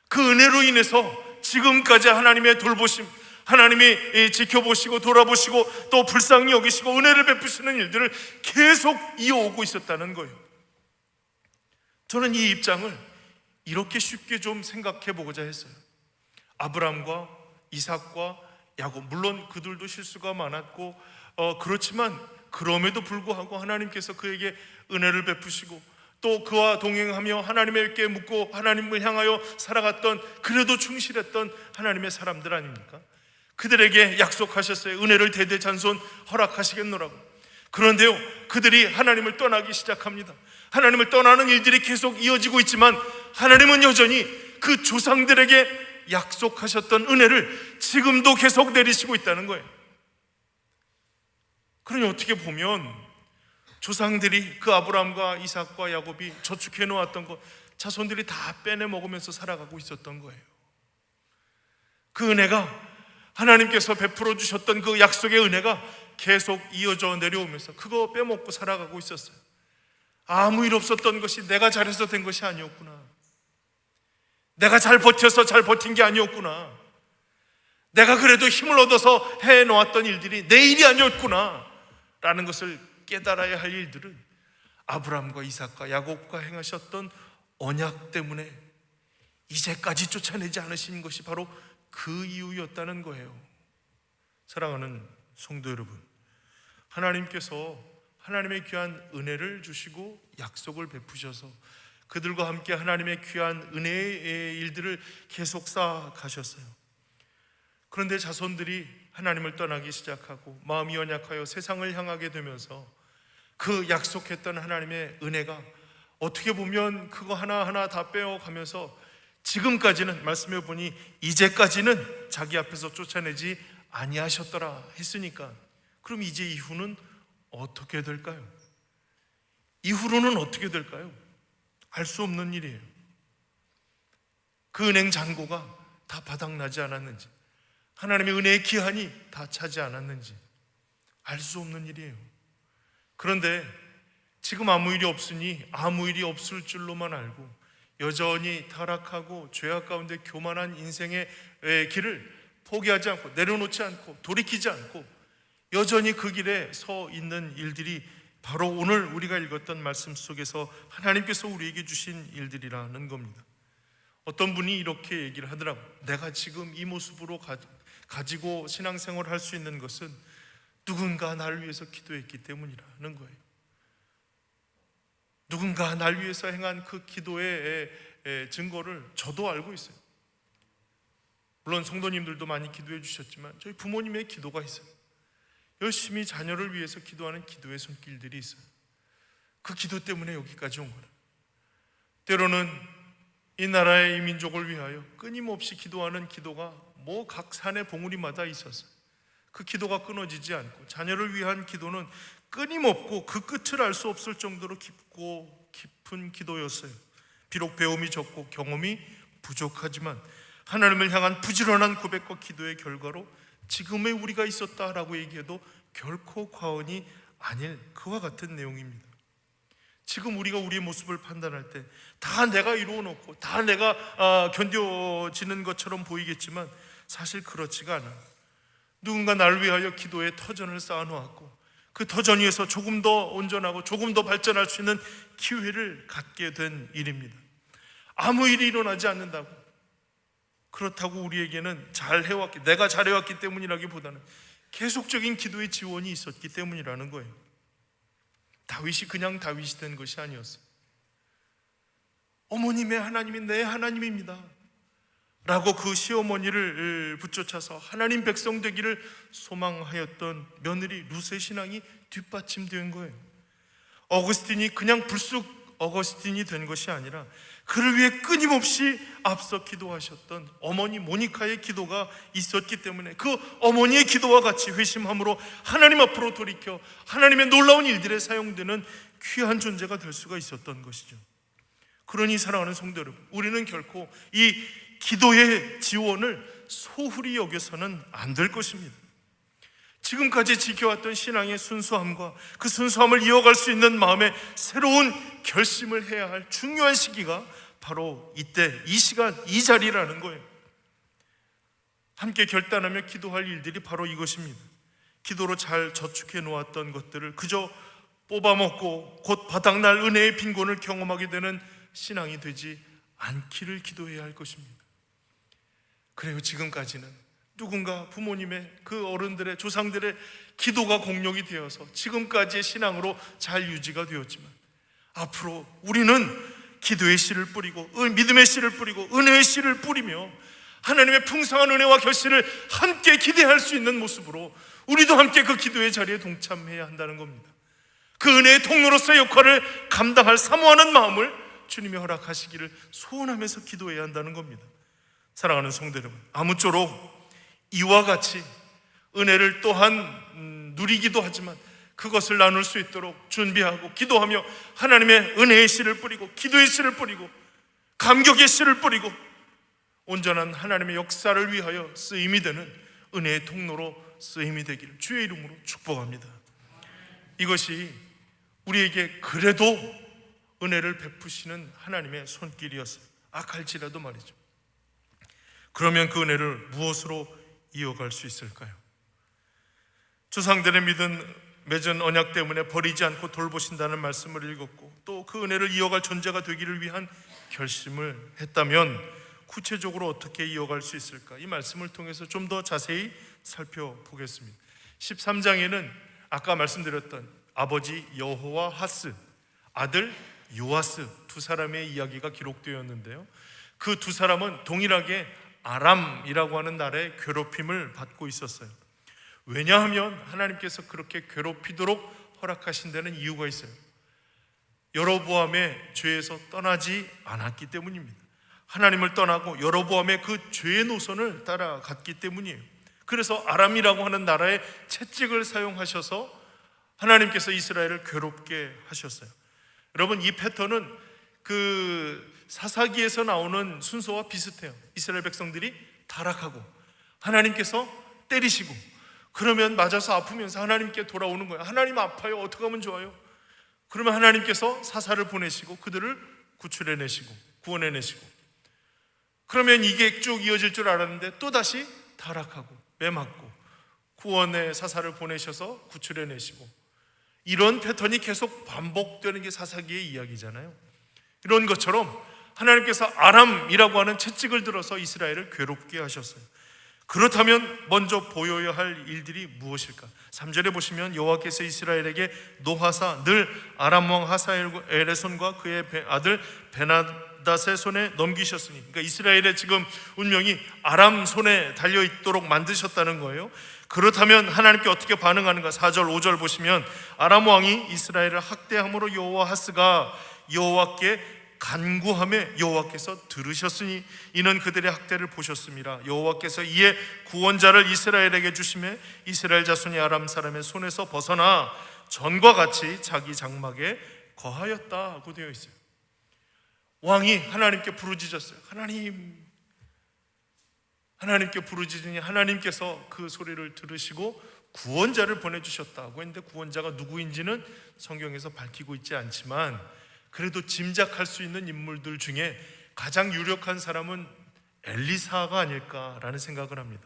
그 은혜로 인해서 지금까지 하나님의 돌보심, 하나님이 지켜보시고 돌아보시고 또 불쌍히 여기시고 은혜를 베푸시는 일들을 계속 이어오고 있었다는 거예요. 저는 이 입장을 이렇게 쉽게 좀 생각해 보고자 했어요. 아브라함과 이삭과 야곱, 물론 그들도 실수가 많았고 그렇지만 그럼에도 불구하고 하나님께서 그에게 은혜를 베푸시고 또 그와 동행하며 하나님께 묻고 하나님을 향하여 살아갔던, 그래도 충실했던 하나님의 사람들 아닙니까? 그들에게 약속하셨어요. 은혜를 대대잔손 허락하시겠노라고. 그런데요, 그들이 하나님을 떠나기 시작합니다. 하나님을 떠나는 일들이 계속 이어지고 있지만 하나님은 여전히 그 조상들에게 약속하셨던 은혜를 지금도 계속 내리시고 있다는 거예요. 그러니 어떻게 보면 조상들이, 그 아브라함과 이삭과 야곱이 저축해 놓았던 것, 자손들이 다 빼내 먹으면서 살아가고 있었던 거예요. 그 은혜가, 하나님께서 베풀어 주셨던 그 약속의 은혜가 계속 이어져 내려오면서 그거 빼먹고 살아가고 있었어요. 아무 일 없었던 것이 내가 잘해서 된 것이 아니었구나, 내가 잘 버텨서 잘 버틴 게 아니었구나, 내가 그래도 힘을 얻어서 해놓았던 일들이 내 일이 아니었구나 라는 것을 깨달아야 할 일들은 아브라함과 이삭과 야곱과 행하셨던 언약 때문에 이제까지 쫓아내지 않으신 것이 바로 그 이유였다는 거예요. 사랑하는 성도 여러분, 하나님께서 하나님의 귀한 은혜를 주시고 약속을 베푸셔서 그들과 함께 하나님의 귀한 은혜의 일들을 계속 쌓아가셨어요. 그런데 자손들이 하나님을 떠나기 시작하고 마음이 연약하여 세상을 향하게 되면서 그 약속했던 하나님의 은혜가 어떻게 보면 그거 하나하나 다 빼어가면서 지금까지는, 말씀해 보니 이제까지는 자기 앞에서 쫓아내지 아니하셨더라 했으니까, 그럼 이제 이후는 어떻게 될까요? 이후로는 어떻게 될까요? 알 수 없는 일이에요. 그 은행 잔고가 다 바닥나지 않았는지, 하나님의 은혜의 기한이 다 차지 않았는지 알 수 없는 일이에요. 그런데 지금 아무 일이 없으니 아무 일이 없을 줄로만 알고 여전히 타락하고 죄악 가운데 교만한 인생의 길을 포기하지 않고 내려놓지 않고 돌이키지 않고 여전히 그 길에 서 있는 일들이 바로 오늘 우리가 읽었던 말씀 속에서 하나님께서 우리에게 주신 일들이라는 겁니다. 어떤 분이 이렇게 얘기를 하더라고요. 내가 지금 이 모습으로 가지고 신앙생활을 할 수 있는 것은 누군가 나를 위해서 기도했기 때문이라는 거예요. 누군가 날 위해서 행한 그 기도의 증거를 저도 알고 있어요. 물론 성도님들도 많이 기도해 주셨지만 저희 부모님의 기도가 있어요. 열심히 자녀를 위해서 기도하는 기도의 손길들이 있어요. 그 기도 때문에 여기까지 온 거예요. 때로는 이 나라의 이 민족을 위하여 끊임없이 기도하는 기도가 뭐 각 산의 봉우리마다 있었어요. 그 기도가 끊어지지 않고 자녀를 위한 기도는 끊임없고 그 끝을 알 수 없을 정도로 깊고 깊은 기도였어요. 비록 배움이 적고 경험이 부족하지만 하나님을 향한 부지런한 고백과 기도의 결과로 지금의 우리가 있었다라고 얘기해도 결코 과언이 아닐 그와 같은 내용입니다. 지금 우리가 우리의 모습을 판단할 때 다 내가 이루어놓고 다 내가 견뎌지는 것처럼 보이겠지만 사실 그렇지가 않아요. 누군가 나를 위하여 기도의 터전을 쌓아놓았고 그 터전 위에서 조금 더 온전하고 조금 더 발전할 수 있는 기회를 갖게 된 일입니다. 아무 일이 일어나지 않는다고, 그렇다고 우리에게는 잘해왔기, 내가 잘해왔기 때문이라기보다는 계속적인 기도의 지원이 있었기 때문이라는 거예요. 다윗이 그냥 다윗이 된 것이 아니었어요. 어머님의 하나님이 내 하나님입니다 라고 그 시어머니를 붙여쳐서 하나님 백성 되기를 소망하였던 며느리 룻의 신앙이 뒷받침된 거예요. 어거스틴이 그냥 불쑥 어거스틴이 된 것이 아니라 그를 위해 끊임없이 앞서 기도하셨던 어머니 모니카의 기도가 있었기 때문에 그 어머니의 기도와 같이 회심함으로 하나님 앞으로 돌이켜 하나님의 놀라운 일들에 사용되는 귀한 존재가 될 수가 있었던 것이죠. 그러니 사랑하는 성도 여러분, 우리는 결코 이 기도의 지원을 소홀히 여겨서는 안 될 것입니다. 지금까지 지켜왔던 신앙의 순수함과 그 순수함을 이어갈 수 있는 마음의 새로운 결심을 해야 할 중요한 시기가 바로 이때, 이 시간, 이 자리라는 거예요. 함께 결단하며 기도할 일들이 바로 이것입니다. 기도로 잘 저축해 놓았던 것들을 그저 뽑아먹고 곧 바닥날 은혜의 빈곤을 경험하게 되는 신앙이 되지 않기를 기도해야 할 것입니다. 그래요, 지금까지는 누군가 부모님의 그 어른들의 조상들의 기도가 공력이 되어서 지금까지의 신앙으로 잘 유지가 되었지만 앞으로 우리는 기도의 씨를 뿌리고 믿음의 씨를 뿌리고 은혜의 씨를 뿌리며 하나님의 풍성한 은혜와 결실을 함께 기대할 수 있는 모습으로 우리도 함께 그 기도의 자리에 동참해야 한다는 겁니다. 그 은혜의 통로로서의 역할을 감당할 사모하는 마음을 주님이 허락하시기를 소원하면서 기도해야 한다는 겁니다. 사랑하는 성도 여러분, 아무쪼록 이와 같이 은혜를 또한 누리기도 하지만 그것을 나눌 수 있도록 준비하고 기도하며 하나님의 은혜의 씨를 뿌리고 기도의 씨를 뿌리고 감격의 씨를 뿌리고 온전한 하나님의 역사를 위하여 쓰임이 되는 은혜의 통로로 쓰임이 되기를 주의 이름으로 축복합니다. 이것이 우리에게 그래도 은혜를 베푸시는 하나님의 손길이었어요. 악할지라도 말이죠. 그러면 그 은혜를 무엇으로 이어갈 수 있을까요? 조상들의 믿은 맺은 언약 때문에 버리지 않고 돌보신다는 말씀을 읽었고 또 그 은혜를 이어갈 존재가 되기를 위한 결심을 했다면 구체적으로 어떻게 이어갈 수 있을까? 이 말씀을 통해서 좀 더 자세히 살펴보겠습니다. 13장에는 아까 말씀드렸던 아버지 여호와하스, 아들 요아스 두 사람의 이야기가 기록되었는데요, 그 두 사람은 동일하게 아람이라고 하는 나라의 괴롭힘을 받고 있었어요. 왜냐하면 하나님께서 그렇게 괴롭히도록 허락하신 데는 이유가 있어요. 여로보암의 죄에서 떠나지 않았기 때문입니다. 하나님을 떠나고 여로보암의 그 죄의 노선을 따라갔기 때문이에요. 그래서 아람이라고 하는 나라의 채찍을 사용하셔서 하나님께서 이스라엘을 괴롭게 하셨어요. 여러분, 이 패턴은 그 사사기에서 나오는 순서와 비슷해요. 이스라엘 백성들이 타락하고 하나님께서 때리시고 그러면 맞아서 아프면서 하나님께 돌아오는 거예요. 하나님 아파요. 어떻게 하면 좋아요? 그러면 하나님께서 사사를 보내시고 그들을 구출해내시고 구원해내시고, 그러면 이게 쭉 이어질 줄 알았는데 또다시 타락하고 매맞고 구원의 사사를 보내셔서 구출해내시고, 이런 패턴이 계속 반복되는 게 사사기의 이야기잖아요. 이런 것처럼 하나님께서 아람이라고 하는 채찍을 들어서 이스라엘을 괴롭게 하셨어요. 그렇다면 먼저 보여야 할 일들이 무엇일까? 3절에 보시면 여호와께서 이스라엘에게 노하사 늘 아람 왕 하사엘의 손과 그의 아들 베나닷의 손에 넘기셨으니, 그러니까 이스라엘의 지금 운명이 아람 손에 달려있도록 만드셨다는 거예요. 그렇다면 하나님께 어떻게 반응하는가? 4절 5절 보시면 아람 왕이 이스라엘을 학대함으로 여호와하스가 여호와께 간구하며 여호와께서 들으셨으니 이는 그들의 학대를 보셨습니다. 여호와께서 이에 구원자를 이스라엘에게 주시매 이스라엘 자손이 아람 사람의 손에서 벗어나 전과 같이 자기 장막에 거하였다고 되어 있어요. 왕이 하나님께 부르짖었어요. 하나님께 부르짖으니 하나님께서 그 소리를 들으시고 구원자를 보내주셨다고 했는데, 구원자가 누구인지는 성경에서 밝히고 있지 않지만 그래도 짐작할 수 있는 인물들 중에 가장 유력한 사람은 엘리사가 아닐까라는 생각을 합니다.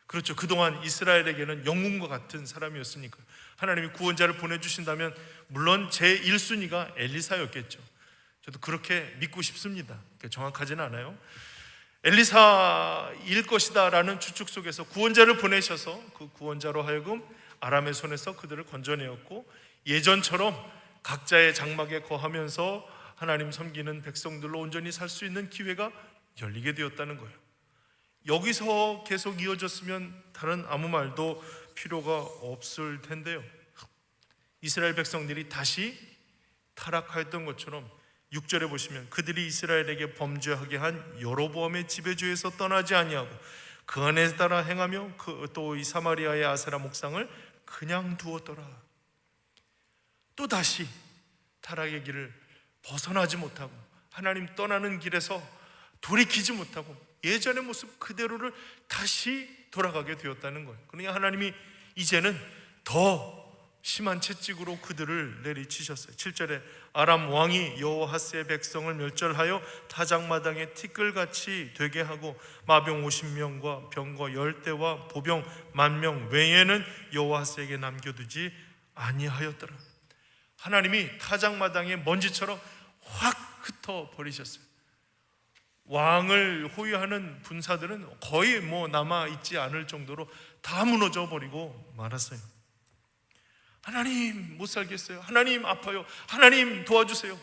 그렇죠. 그동안 이스라엘에게는 영웅과 같은 사람이었으니까 하나님이 구원자를 보내주신다면 물론 제1순위가 엘리사였겠죠. 저도 그렇게 믿고 싶습니다. 정확하지는 않아요. 엘리사일 것이다 라는 추측 속에서 구원자를 보내셔서 그 구원자로 하여금 아람의 손에서 그들을 건져내었고, 예전처럼 각자의 장막에 거하면서 하나님 섬기는 백성들로 온전히 살 수 있는 기회가 열리게 되었다는 거예요. 여기서 계속 이어졌으면 다른 아무 말도 필요가 없을 텐데요, 이스라엘 백성들이 다시 타락하였던 것처럼 6절에 보시면 그들이 이스라엘에게 범죄하게 한 여로보암의 지배주에서 떠나지 아니하고 그 안에 따라 행하며 또 이 사마리아의 아세라 목상을 그냥 두었더라. 또 다시 타락의 길을 벗어나지 못하고 하나님 떠나는 길에서 돌이키지 못하고 예전의 모습 그대로를 다시 돌아가게 되었다는 거예요. 그러니까 하나님이 이제는 더 심한 채찍으로 그들을 내리치셨어요. 7절에 아람 왕이 여호와하스의 백성을 멸절하여 타작마당에 티끌같이 되게 하고 마병 50명과 병거 10대와 보병 10,000명 외에는 여호와하스에게 남겨두지 아니하였더라. 하나님이 타작마당에 먼지처럼 확 흩어버리셨어요. 왕을 호위하는 군사들은 거의 남아있지 않을 정도로 다 무너져 버리고 말았어요. 하나님 못 살겠어요. 하나님 아파요. 하나님 도와주세요.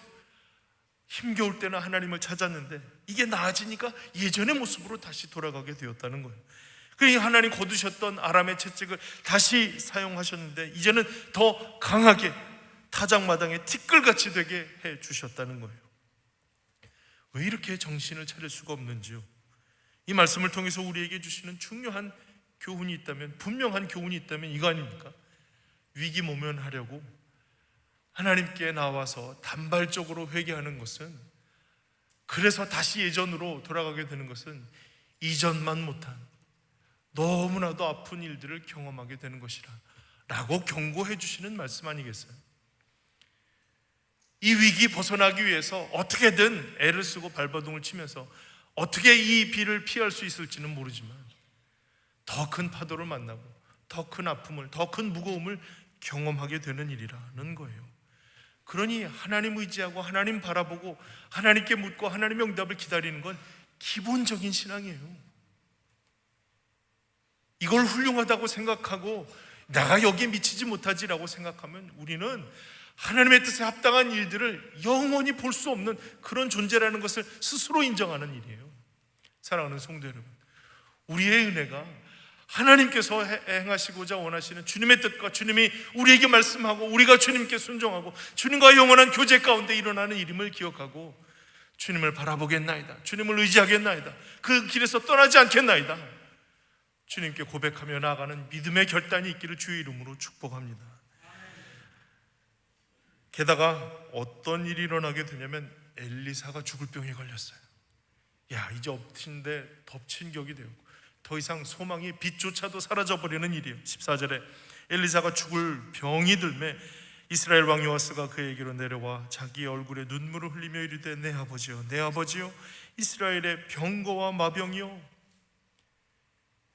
힘겨울 때는 하나님을 찾았는데 이게 나아지니까 예전의 모습으로 다시 돌아가게 되었다는 거예요. 그러니까 하나님 거두셨던 아람의 채찍을 다시 사용하셨는데 이제는 더 강하게 타작마당에 티끌같이 되게 해주셨다는 거예요. 왜 이렇게 정신을 차릴 수가 없는지요? 이 말씀을 통해서 우리에게 주시는 중요한 교훈이 있다면, 분명한 교훈이 있다면 이거 아닙니까? 위기 모면하려고 하나님께 나와서 단발적으로 회개하는 것은, 그래서 다시 예전으로 돌아가게 되는 것은 이전만 못한 너무나도 아픈 일들을 경험하게 되는 것이라 라고 경고해 주시는 말씀 아니겠어요? 이 위기 벗어나기 위해서 어떻게든 애를 쓰고 발버둥을 치면서 어떻게 이 비를 피할 수 있을지는 모르지만 더 큰 파도를 만나고 더 큰 아픔을, 더 큰 무거움을 경험하게 되는 일이라는 거예요. 그러니 하나님 의지하고 하나님 바라보고 하나님께 묻고 하나님의 응답을 기다리는 건 기본적인 신앙이에요. 이걸 훌륭하다고 생각하고 내가 여기에 미치지 못하지라고 생각하면 우리는 하나님의 뜻에 합당한 일들을 영원히 볼 수 없는 그런 존재라는 것을 스스로 인정하는 일이에요. 사랑하는 성도 여러분, 우리의 은혜가 하나님께서 행하시고자 원하시는 주님의 뜻과 주님이 우리에게 말씀하고 우리가 주님께 순종하고 주님과 영원한 교제 가운데 일어나는 일임을 기억하고 주님을 바라보겠나이다, 주님을 의지하겠나이다, 그 길에서 떠나지 않겠나이다, 주님께 고백하며 나아가는 믿음의 결단이 있기를 주의 이름으로 축복합니다. 게다가 어떤 일이 일어나게 되냐면 엘리사가 죽을 병에 걸렸어요. 이제 엎친데 덮친 격이 되었고 더 이상 소망이 빛조차도 사라져버리는 일이에요. 14절에 엘리사가 죽을 병이 들매 이스라엘 왕 요아스가 그에게로 내려와 자기 얼굴에 눈물을 흘리며 이르되 내 아버지여, 내 아버지여, 이스라엘의 병거와 마병이여.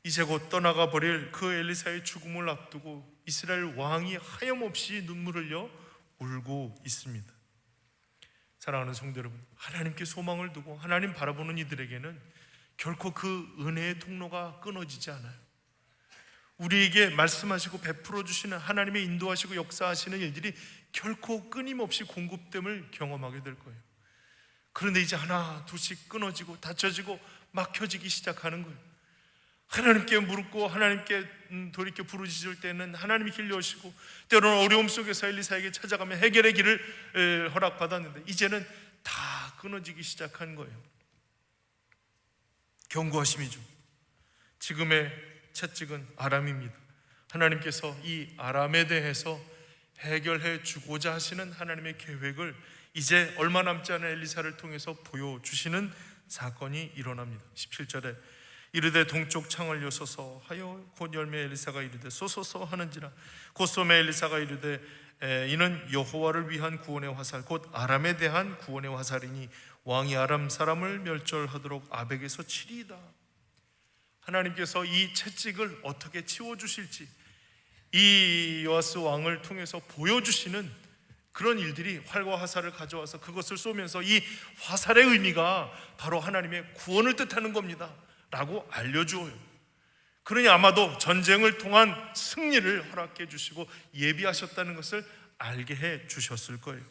이제 곧 떠나가 버릴 그 엘리사의 죽음을 앞두고 이스라엘 왕이 하염없이 눈물을 흘려 울고 있습니다. 사랑하는 성도 여러분, 하나님께 소망을 두고 하나님 바라보는 이들에게는 결코 그 은혜의 통로가 끊어지지 않아요. 우리에게 말씀하시고 베풀어 주시는 하나님의 인도하시고 역사하시는 일들이 결코 끊임없이 공급됨을 경험하게 될 거예요. 그런데 이제 하나 둘씩 끊어지고 닫혀지고 막혀지기 시작하는 거예요. 하나님께 물고 하나님께 돌이켜 부르짖을 때는 하나님이 길 여시고 때로는 어려움 속에서 엘리사에게 찾아가며 해결의 길을 허락받았는데 이제는 다 끊어지기 시작한 거예요. 경고하심이죠. 지금의 채찍은 아람입니다. 하나님께서 이 아람에 대해서 해결해 주고자 하시는 하나님의 계획을 이제 얼마 남지 않은 엘리사를 통해서 보여주시는 사건이 일어납니다. 17절에 이르되 동쪽 창을 여소서 하여 곧 열매 엘리사가 이르되 쏘소서 하는지라 곧 소매 엘리사가 이르되 이는 여호와를 위한 구원의 화살 곧 아람에 대한 구원의 화살이니 왕이 아람 사람을 멸절하도록 아벡에서 치리이다. 하나님께서 이 채찍을 어떻게 치워주실지 이 요아스 왕을 통해서 보여주시는 그런 일들이 활과 화살을 가져와서 그것을 쏘면서 이 화살의 의미가 바로 하나님의 구원을 뜻하는 겁니다 라고 알려주어요. 그러니 아마도 전쟁을 통한 승리를 허락해 주시고 예비하셨다는 것을 알게 해 주셨을 거예요.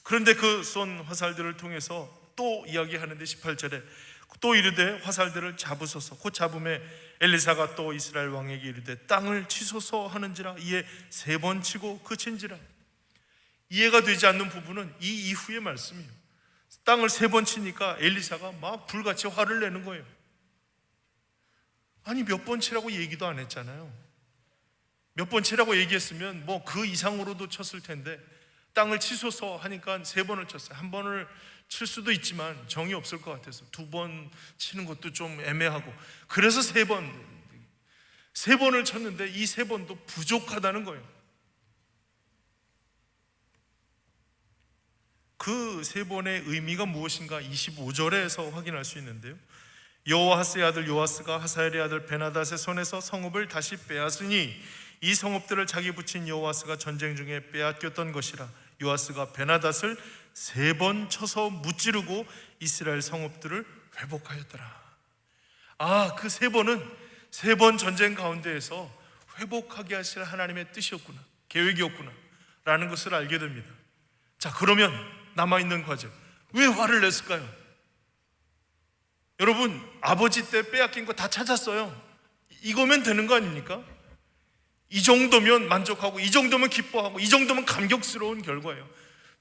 그런데 그 쏜 화살들을 통해서 또 이야기하는데 18절에 또 이르되 화살들을 잡으소서 곧 잡음에 엘리사가 또 이스라엘 왕에게 이르되 땅을 치소서 하는지라 이에 3번 치고 그친지라. 이해가 되지 않는 부분은 이 이후의 말씀이에요. 땅을 3번 치니까 엘리사가 막 불같이 화를 내는 거예요. 아니 몇 번 치라고 얘기도 안 했잖아요. 몇 번 치라고 얘기했으면 뭐 그 이상으로도 쳤을 텐데 땅을 치소서 하니까 3번을 쳤어요. 1번을 칠 수도 있지만 정이 없을 것 같아서 2번 치는 것도 좀 애매하고 그래서 3번을 쳤는데 이 3번도 부족하다는 거예요. 그 3번의 의미가 무엇인가 25절에서 확인할 수 있는데요. 여호아스의 아들 요아스가 하사엘의 아들 베나닷의 손에서 성읍을 다시 빼앗으니 이 성읍들을 자기 붙인 여호아스가 전쟁 중에 빼앗겼던 것이라. 요아스가 베나닷을 3번 쳐서 무찌르고 이스라엘 성읍들을 회복하였더라. 그 3번은 3번 전쟁 가운데에서 회복하게 하실 하나님의 뜻이었구나, 계획이었구나 라는 것을 알게 됩니다. 자, 그러면 남아있는 과제, 왜 화를 냈을까요? 여러분, 아버지 때 빼앗긴 거 다 찾았어요. 이거면 되는 거 아닙니까? 이 정도면 만족하고 이 정도면 기뻐하고 이 정도면 감격스러운 결과예요.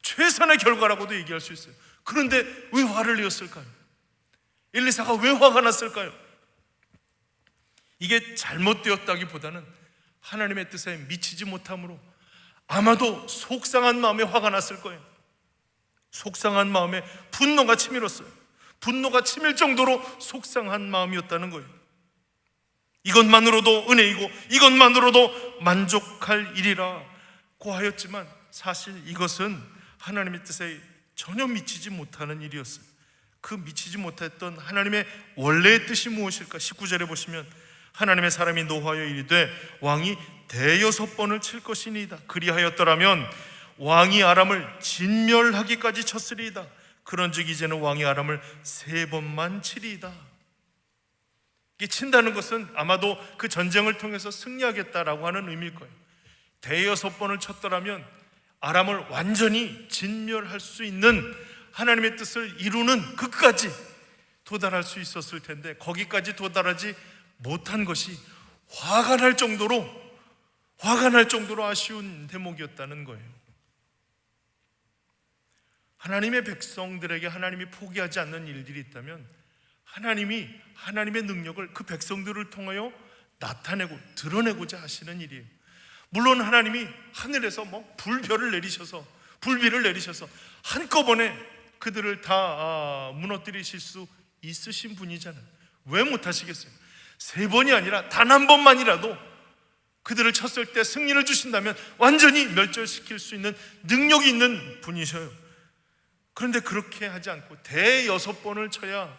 최선의 결과라고도 얘기할 수 있어요. 그런데 왜 화를 내었을까요? 엘리사가 왜 화가 났을까요? 이게 잘못되었다기보다는 하나님의 뜻에 미치지 못함으로 아마도 속상한 마음에 화가 났을 거예요. 속상한 마음에 분노가 치밀었어요. 분노가 치밀 정도로 속상한 마음이었다는 거예요. 이것만으로도 은혜이고 이것만으로도 만족할 일이라고 하였지만 사실 이것은 하나님의 뜻에 전혀 미치지 못하는 일이었어요. 그 미치지 못했던 하나님의 원래의 뜻이 무엇일까? 19절에 보시면 하나님의 사람이 노하여 이르되 왕이 대여섯 번을 칠 것이니이다. 그리하였더라면 왕이 아람을 진멸하기까지 쳤으리이다. 그런즉 이제는 왕이 아람을 3번만 치리이다. 이게 친다는 것은 아마도 그 전쟁을 통해서 승리하겠다라고 하는 의미일 거예요. 대여섯 번을 쳤더라면 아람을 완전히 진멸할 수 있는 하나님의 뜻을 이루는 끝까지 도달할 수 있었을 텐데, 거기까지 도달하지 못한 것이 화가 날 정도로 아쉬운 대목이었다는 거예요. 하나님의 백성들에게 하나님이 포기하지 않는 일들이 있다면 하나님이 하나님의 능력을 그 백성들을 통하여 나타내고 드러내고자 하시는 일이에요. 물론 하나님이 하늘에서 불비를 내리셔서 한꺼번에 그들을 다 무너뜨리실 수 있으신 분이잖아요. 왜 못하시겠어요? 3번이 아니라 단 한 번만이라도 그들을 쳤을 때 승리를 주신다면 완전히 멸절시킬 수 있는 능력이 있는 분이셔요. 그런데 그렇게 하지 않고 대여섯 번을 쳐야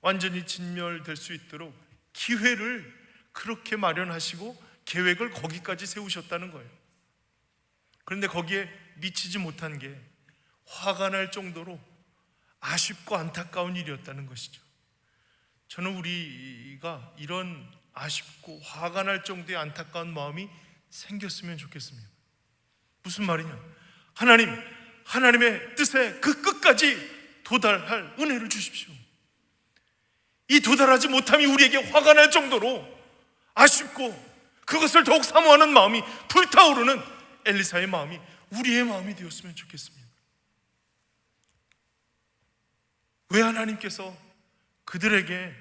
완전히 진멸될 수 있도록 기회를 그렇게 마련하시고 계획을 거기까지 세우셨다는 거예요. 그런데 거기에 미치지 못한 게 화가 날 정도로 아쉽고 안타까운 일이었다는 것이죠. 저는 우리가 이런 아쉽고 화가 날 정도의 안타까운 마음이 생겼으면 좋겠습니다. 무슨 말이냐? 하나님의 뜻에 그 끝까지 도달할 은혜를 주십시오. 이 도달하지 못함이 우리에게 화가 날 정도로 아쉽고 그것을 더욱 사모하는 마음이 불타오르는 엘리사의 마음이 우리의 마음이 되었으면 좋겠습니다. 왜 하나님께서 그들에게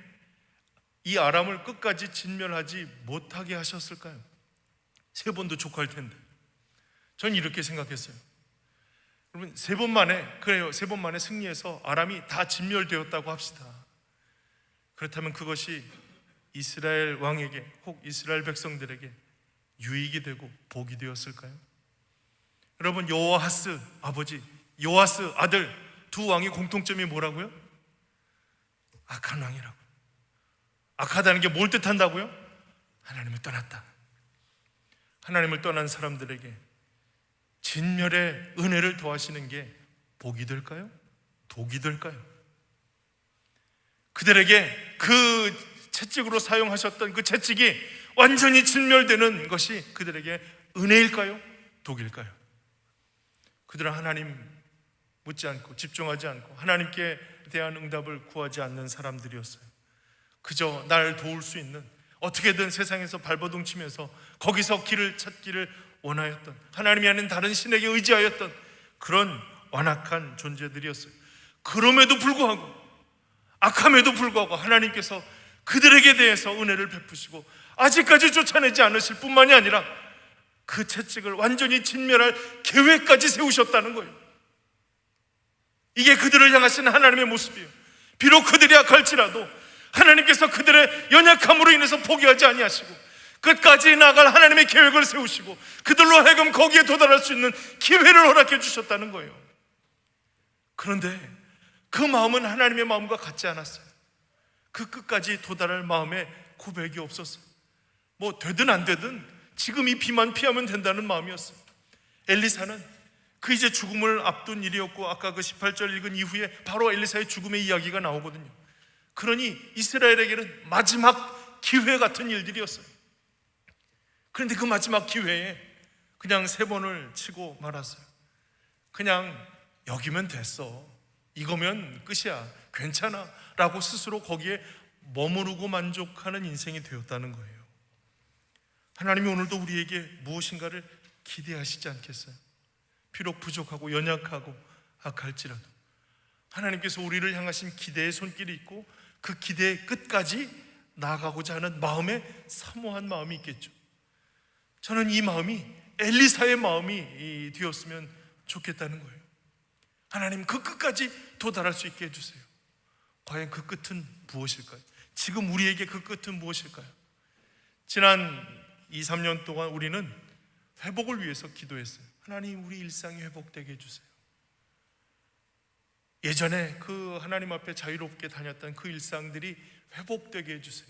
이 아람을 끝까지 진멸하지 못하게 하셨을까요? 3번도 족할 텐데. 전 이렇게 생각했어요. 여러분, 3번 만에 승리해서 아람이 다 진멸되었다고 합시다. 그렇다면 그것이 이스라엘 왕에게, 혹 이스라엘 백성들에게 유익이 되고 복이 되었을까요? 여러분, 여호아하스 아버지, 요아스 아들 두 왕의 공통점이 뭐라고요? 악한 왕이라고. 악하다는 게 뭘 뜻한다고요? 하나님을 떠났다. 하나님을 떠난 사람들에게 진멸의 은혜를 더하시는 게 복이 될까요? 독이 될까요? 그들에게 그 채찍으로 사용하셨던 그 채찍이 완전히 진멸되는 것이 그들에게 은혜일까요? 독일까요? 그들은 하나님 묻지 않고 집중하지 않고 하나님께 대한 응답을 구하지 않는 사람들이었어요. 그저 날 도울 수 있는, 어떻게든 세상에서 발버둥치면서 거기서 길을 찾기를 원하였던, 하나님이 아닌 다른 신에게 의지하였던 그런 완악한 존재들이었어요. 그럼에도 불구하고, 악함에도 불구하고 하나님께서 그들에게 대해서 은혜를 베푸시고 아직까지 쫓아내지 않으실 뿐만이 아니라 그 채찍을 완전히 진멸할 계획까지 세우셨다는 거예요. 이게 그들을 향하신 하나님의 모습이에요. 비록 그들이 악할지라도 하나님께서 그들의 연약함으로 인해서 포기하지 아니하시고 끝까지 나아갈 하나님의 계획을 세우시고 그들로 하여금 거기에 도달할 수 있는 기회를 허락해 주셨다는 거예요. 그런데 그 마음은 하나님의 마음과 같지 않았어요. 그 끝까지 도달할 마음에 고백이 없었어요. 뭐 되든 안 되든 지금 이 비만 피하면 된다는 마음이었어요. 엘리사는 그 이제 죽음을 앞둔 일이었고, 아까 그 18절 읽은 이후에 바로 엘리사의 죽음의 이야기가 나오거든요. 그러니 이스라엘에게는 마지막 기회 같은 일들이었어요. 그런데 그 마지막 기회에 그냥 3번을 치고 말았어요. 그냥 여기면 됐어, 이거면 끝이야, 괜찮아 라고 스스로 거기에 머무르고 만족하는 인생이 되었다는 거예요. 하나님이 오늘도 우리에게 무엇인가를 기대하시지 않겠어요? 비록 부족하고 연약하고 악할지라도 하나님께서 우리를 향하신 기대의 손길이 있고 그 기대의 끝까지 나아가고자 하는 마음에 사모한 마음이 있겠죠. 저는 이 마음이 엘리사의 마음이 되었으면 좋겠다는 거예요. 하나님, 그 끝까지 도달할 수 있게 해주세요. 과연 그 끝은 무엇일까요? 지금 우리에게 그 끝은 무엇일까요? 지난 2, 3년 동안 우리는 회복을 위해서 기도했어요. 하나님, 우리 일상이 회복되게 해주세요. 예전에 그 하나님 앞에 자유롭게 다녔던 그 일상들이 회복되게 해주세요.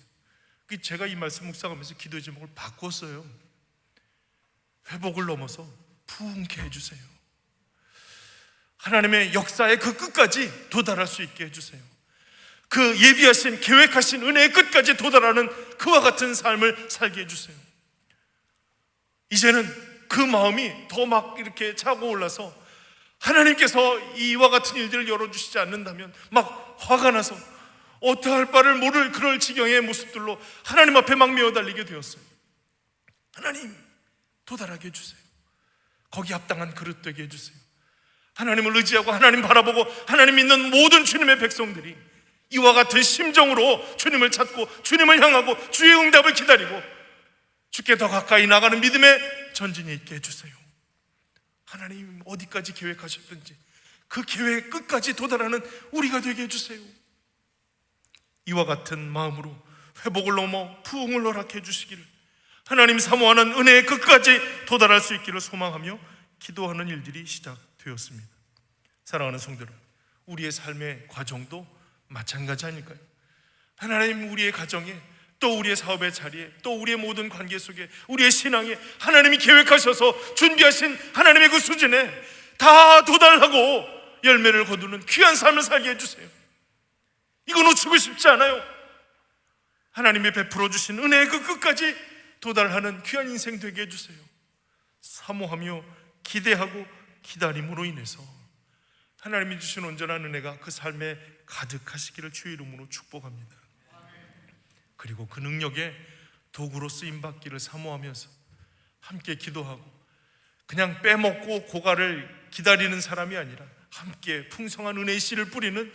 제가 이 말씀 묵상하면서 기도의 제목을 바꿨어요. 회복을 넘어서 부흥케 해주세요. 하나님의 역사의 그 끝까지 도달할 수 있게 해주세요. 그 예비하신 계획하신 은혜의 끝까지 도달하는 그와 같은 삶을 살게 해주세요. 이제는 그 마음이 더 막 이렇게 차고 올라서 하나님께서 이와 같은 일들을 열어주시지 않는다면 막 화가 나서 어떠할 바를 모를 그럴 지경의 모습들로 하나님 앞에 막 메어달리게 되었어요. 하나님 도달하게 해주세요. 거기 합당한 그릇 되게 해주세요. 하나님을 의지하고 하나님 바라보고 하나님 믿는 모든 주님의 백성들이 이와 같은 심정으로 주님을 찾고 주님을 향하고 주의 응답을 기다리고 주께 더 가까이 나가는 믿음의 전진이 있게 해주세요. 하나님 어디까지 계획하셨든지 그 계획 끝까지 도달하는 우리가 되게 해주세요. 이와 같은 마음으로 회복을 넘어 부흥을 허락해 주시기를, 하나님 사모하는 은혜의 끝까지 도달할 수 있기를 소망하며 기도하는 일들이 시작되었습니다. 사랑하는 성도 여러분, 우리의 삶의 과정도 마찬가지 아닐까요? 하나님 우리의 가정에, 또 우리의 사업의 자리에, 또 우리의 모든 관계 속에, 우리의 신앙에 하나님이 계획하셔서 준비하신 하나님의 그 수준에 다 도달하고 열매를 거두는 귀한 삶을 살게 해주세요. 이거 놓치고 싶지 않아요. 하나님이 베풀어 주신 은혜의 그 끝까지 도달하는 귀한 인생 되게 해주세요. 사모하며 기대하고 기다림으로 인해서 하나님이 주신 온전한 은혜가 그 삶에 가득하시기를 주의 이름으로 축복합니다. 그리고 그 능력에 도구로 쓰임받기를 사모하면서 함께 기도하고 그냥 빼먹고 고갈을 기다리는 사람이 아니라 함께 풍성한 은혜의 씨를 뿌리는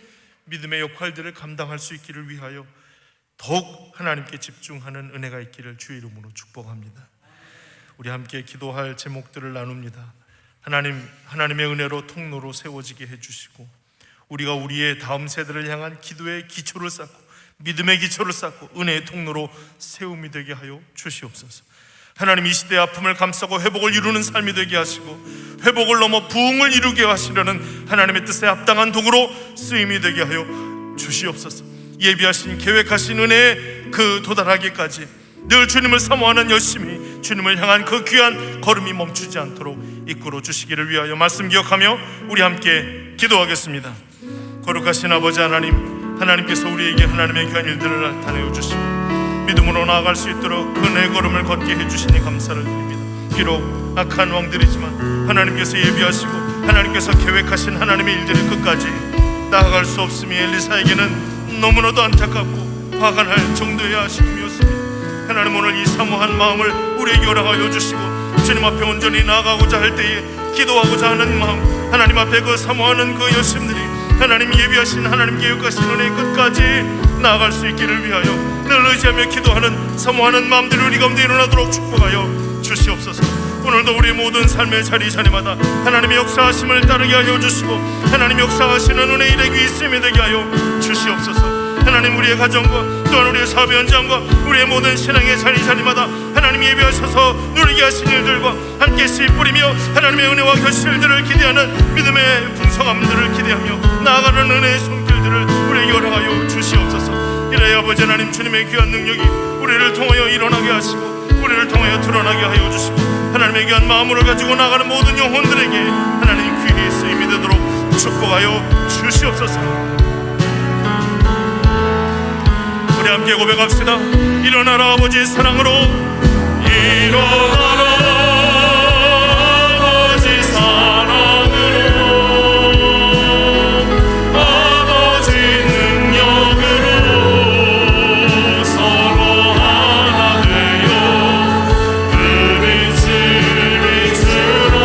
믿음의 역할들을 감당할 수 있기를 위하여 더욱 하나님께 집중하는 은혜가 있기를 주의 이름으로 축복합니다. 우리 함께 기도할 제목들을 나눕니다. 하나님의 은혜로 통로로 세워지게 해주시고, 우리가 우리의 다음 세대를 향한 기도의 기초를 쌓고 믿음의 기초를 쌓고 은혜의 통로로 세움이 되게 하여 주시옵소서. 하나님 이 시대의 아픔을 감싸고 회복을 이루는 삶이 되게 하시고 회복을 넘어 부흥을 이루게 하시려는 하나님의 뜻에 합당한 도구로 쓰임이 되게 하여 주시옵소서. 예비하신 계획하신 은혜에 그 도달하기까지 늘 주님을 사모하는 열심히 주님을 향한 그 귀한 걸음이 멈추지 않도록 이끌어 주시기를 위하여 말씀 기억하며 우리 함께 기도하겠습니다. 거룩하신 아버지 하나님, 하나님께서 우리에게 하나님의 귀한 일들을 나타내어 주시고 믿음으로 나아갈 수 있도록 그 내 걸음을 걷게 해주시니 감사를 드립니다. 비록 악한 왕들이지만 하나님께서 예비하시고 하나님께서 계획하신 하나님의 일들을 끝까지 나아갈 수 없음이 엘리사에게는 너무나도 안타깝고 화가 날 정도의 아쉬움이었습니다. 하나님 오늘 이 사모한 마음을 우리에게 허락하여 주시고 주님 앞에 온전히 나아가고자 할 때에 기도하고자 하는 마음, 하나님 앞에 그 사모하는 그 열심들이 하나님 예비하신 하나님 계획하신 은혜의 끝까지 나아갈 수 있기를 위하여 늘 의지하며 기도하는 사모하는 마음들이 우리 가운데 일어나도록 축복하여 주시옵소서. 오늘도 우리 모든 삶의 자리마다 하나님의 역사하심을 따르게 하여 주시고 하나님 역사하시는 은혜의 일에 있음이 되게 하여 주시옵소서. 하나님 우리의 가정과 또한 우리의 사업의 현장과 우리의 모든 신앙의 자리마다 하나님 예비하셔서 누리게 하신 일들과 함께 씨 뿌리며 하나님의 은혜와 결실들을 기대하는 믿음의 풍성함들을 기대하며 나아가는 은혜의 손길들을 우리에게 허락하여 주시옵소서. 이래야 아버지 하나님 주님의 귀한 능력이 우리를 통하여 일어나게 하시고 우리를 통하여 드러나게 하여 주시고 하나님의 귀한 마음을 가지고 나가는 모든 영혼들에게 하나님 귀히 쓰임이 되도록 축복하여 주시옵소서. 우리 함께 고백합시다. 일어나라 아버지의 사랑으로, 일어나라 아버지 사랑으로, 아버지 능력으로 서로 하나 되어 그 빛을 비추라.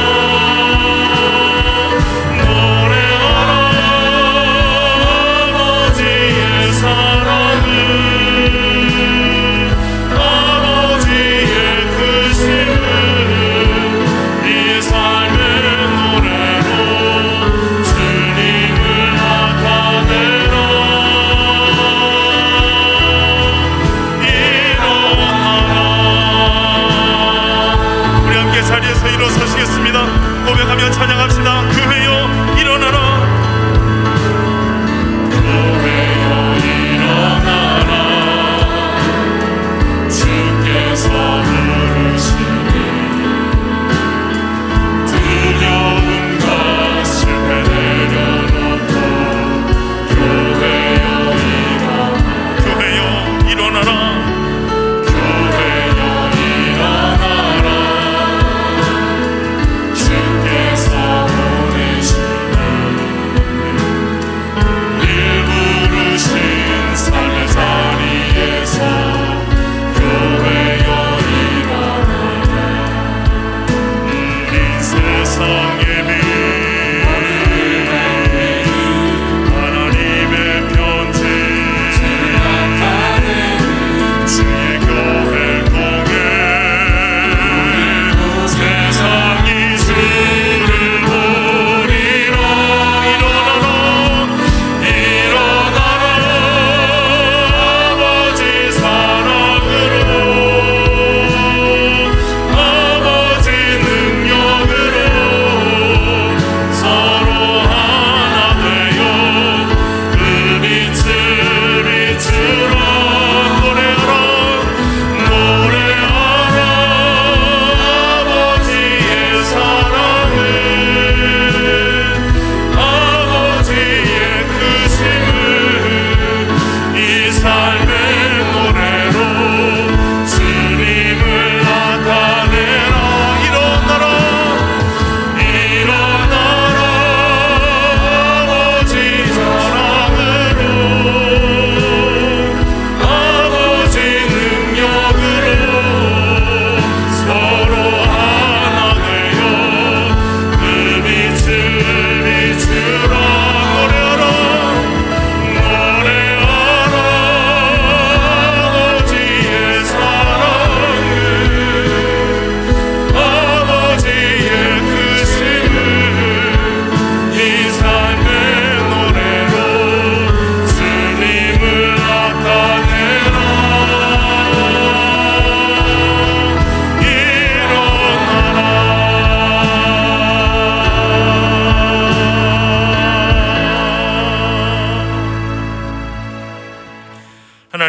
노래하라 아버지의 사랑을, 아버지의 크심을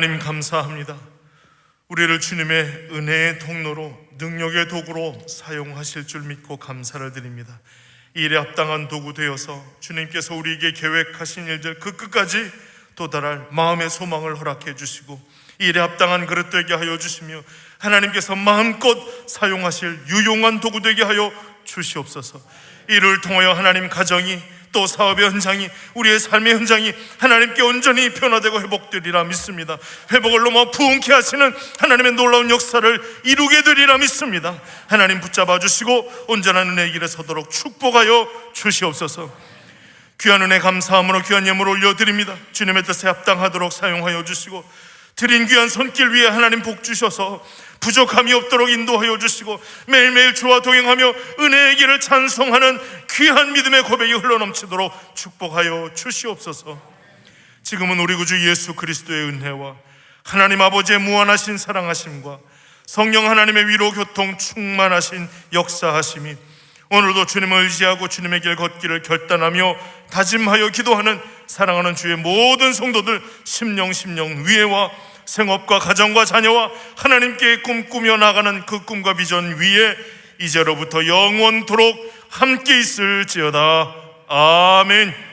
하나님 감사합니다. 우리를 주님의 은혜의 통로로, 능력의 도구로 사용하실 줄 믿고 감사를 드립니다. 이 일에 합당한 도구 되어서 주님께서 우리에게 계획하신 일들 그 끝까지 도달할 마음의 소망을 허락해 주시고, 이 일에 합당한 그릇 되게 하여 주시며 하나님께서 마음껏 사용하실 유용한 도구 되게 하여 주시옵소서. 이를 통하여 하나님 가정이, 또 사업의 현장이, 우리의 삶의 현장이 하나님께 온전히 변화되고 회복되리라 믿습니다. 회복을 넘어 부흥케 하시는 하나님의 놀라운 역사를 이루게 되리라 믿습니다. 하나님 붙잡아 주시고 온전한 은혜의 길에 서도록 축복하여 주시옵소서. 귀한 은혜 감사함으로 귀한 예물을 올려드립니다. 주님의 뜻에 합당하도록 사용하여 주시고, 드린 귀한 손길 위에 하나님 복 주셔서 부족함이 없도록 인도하여 주시고, 매일매일 주와 동행하며 은혜의 길을 찬송하는 귀한 믿음의 고백이 흘러넘치도록 축복하여 주시옵소서. 지금은 우리 구주 예수 그리스도의 은혜와 하나님 아버지의 무한하신 사랑하심과 성령 하나님의 위로 교통 충만하신 역사하심이 오늘도 주님을 의지하고 주님의 길 걷기를 결단하며 다짐하여 기도하는 사랑하는 주의 모든 성도들 심령 위에와 생업과 가정과 자녀와 하나님께 꿈꾸며 나가는 그 꿈과 비전 위에 이제로부터 영원토록 함께 있을지어다. 아멘.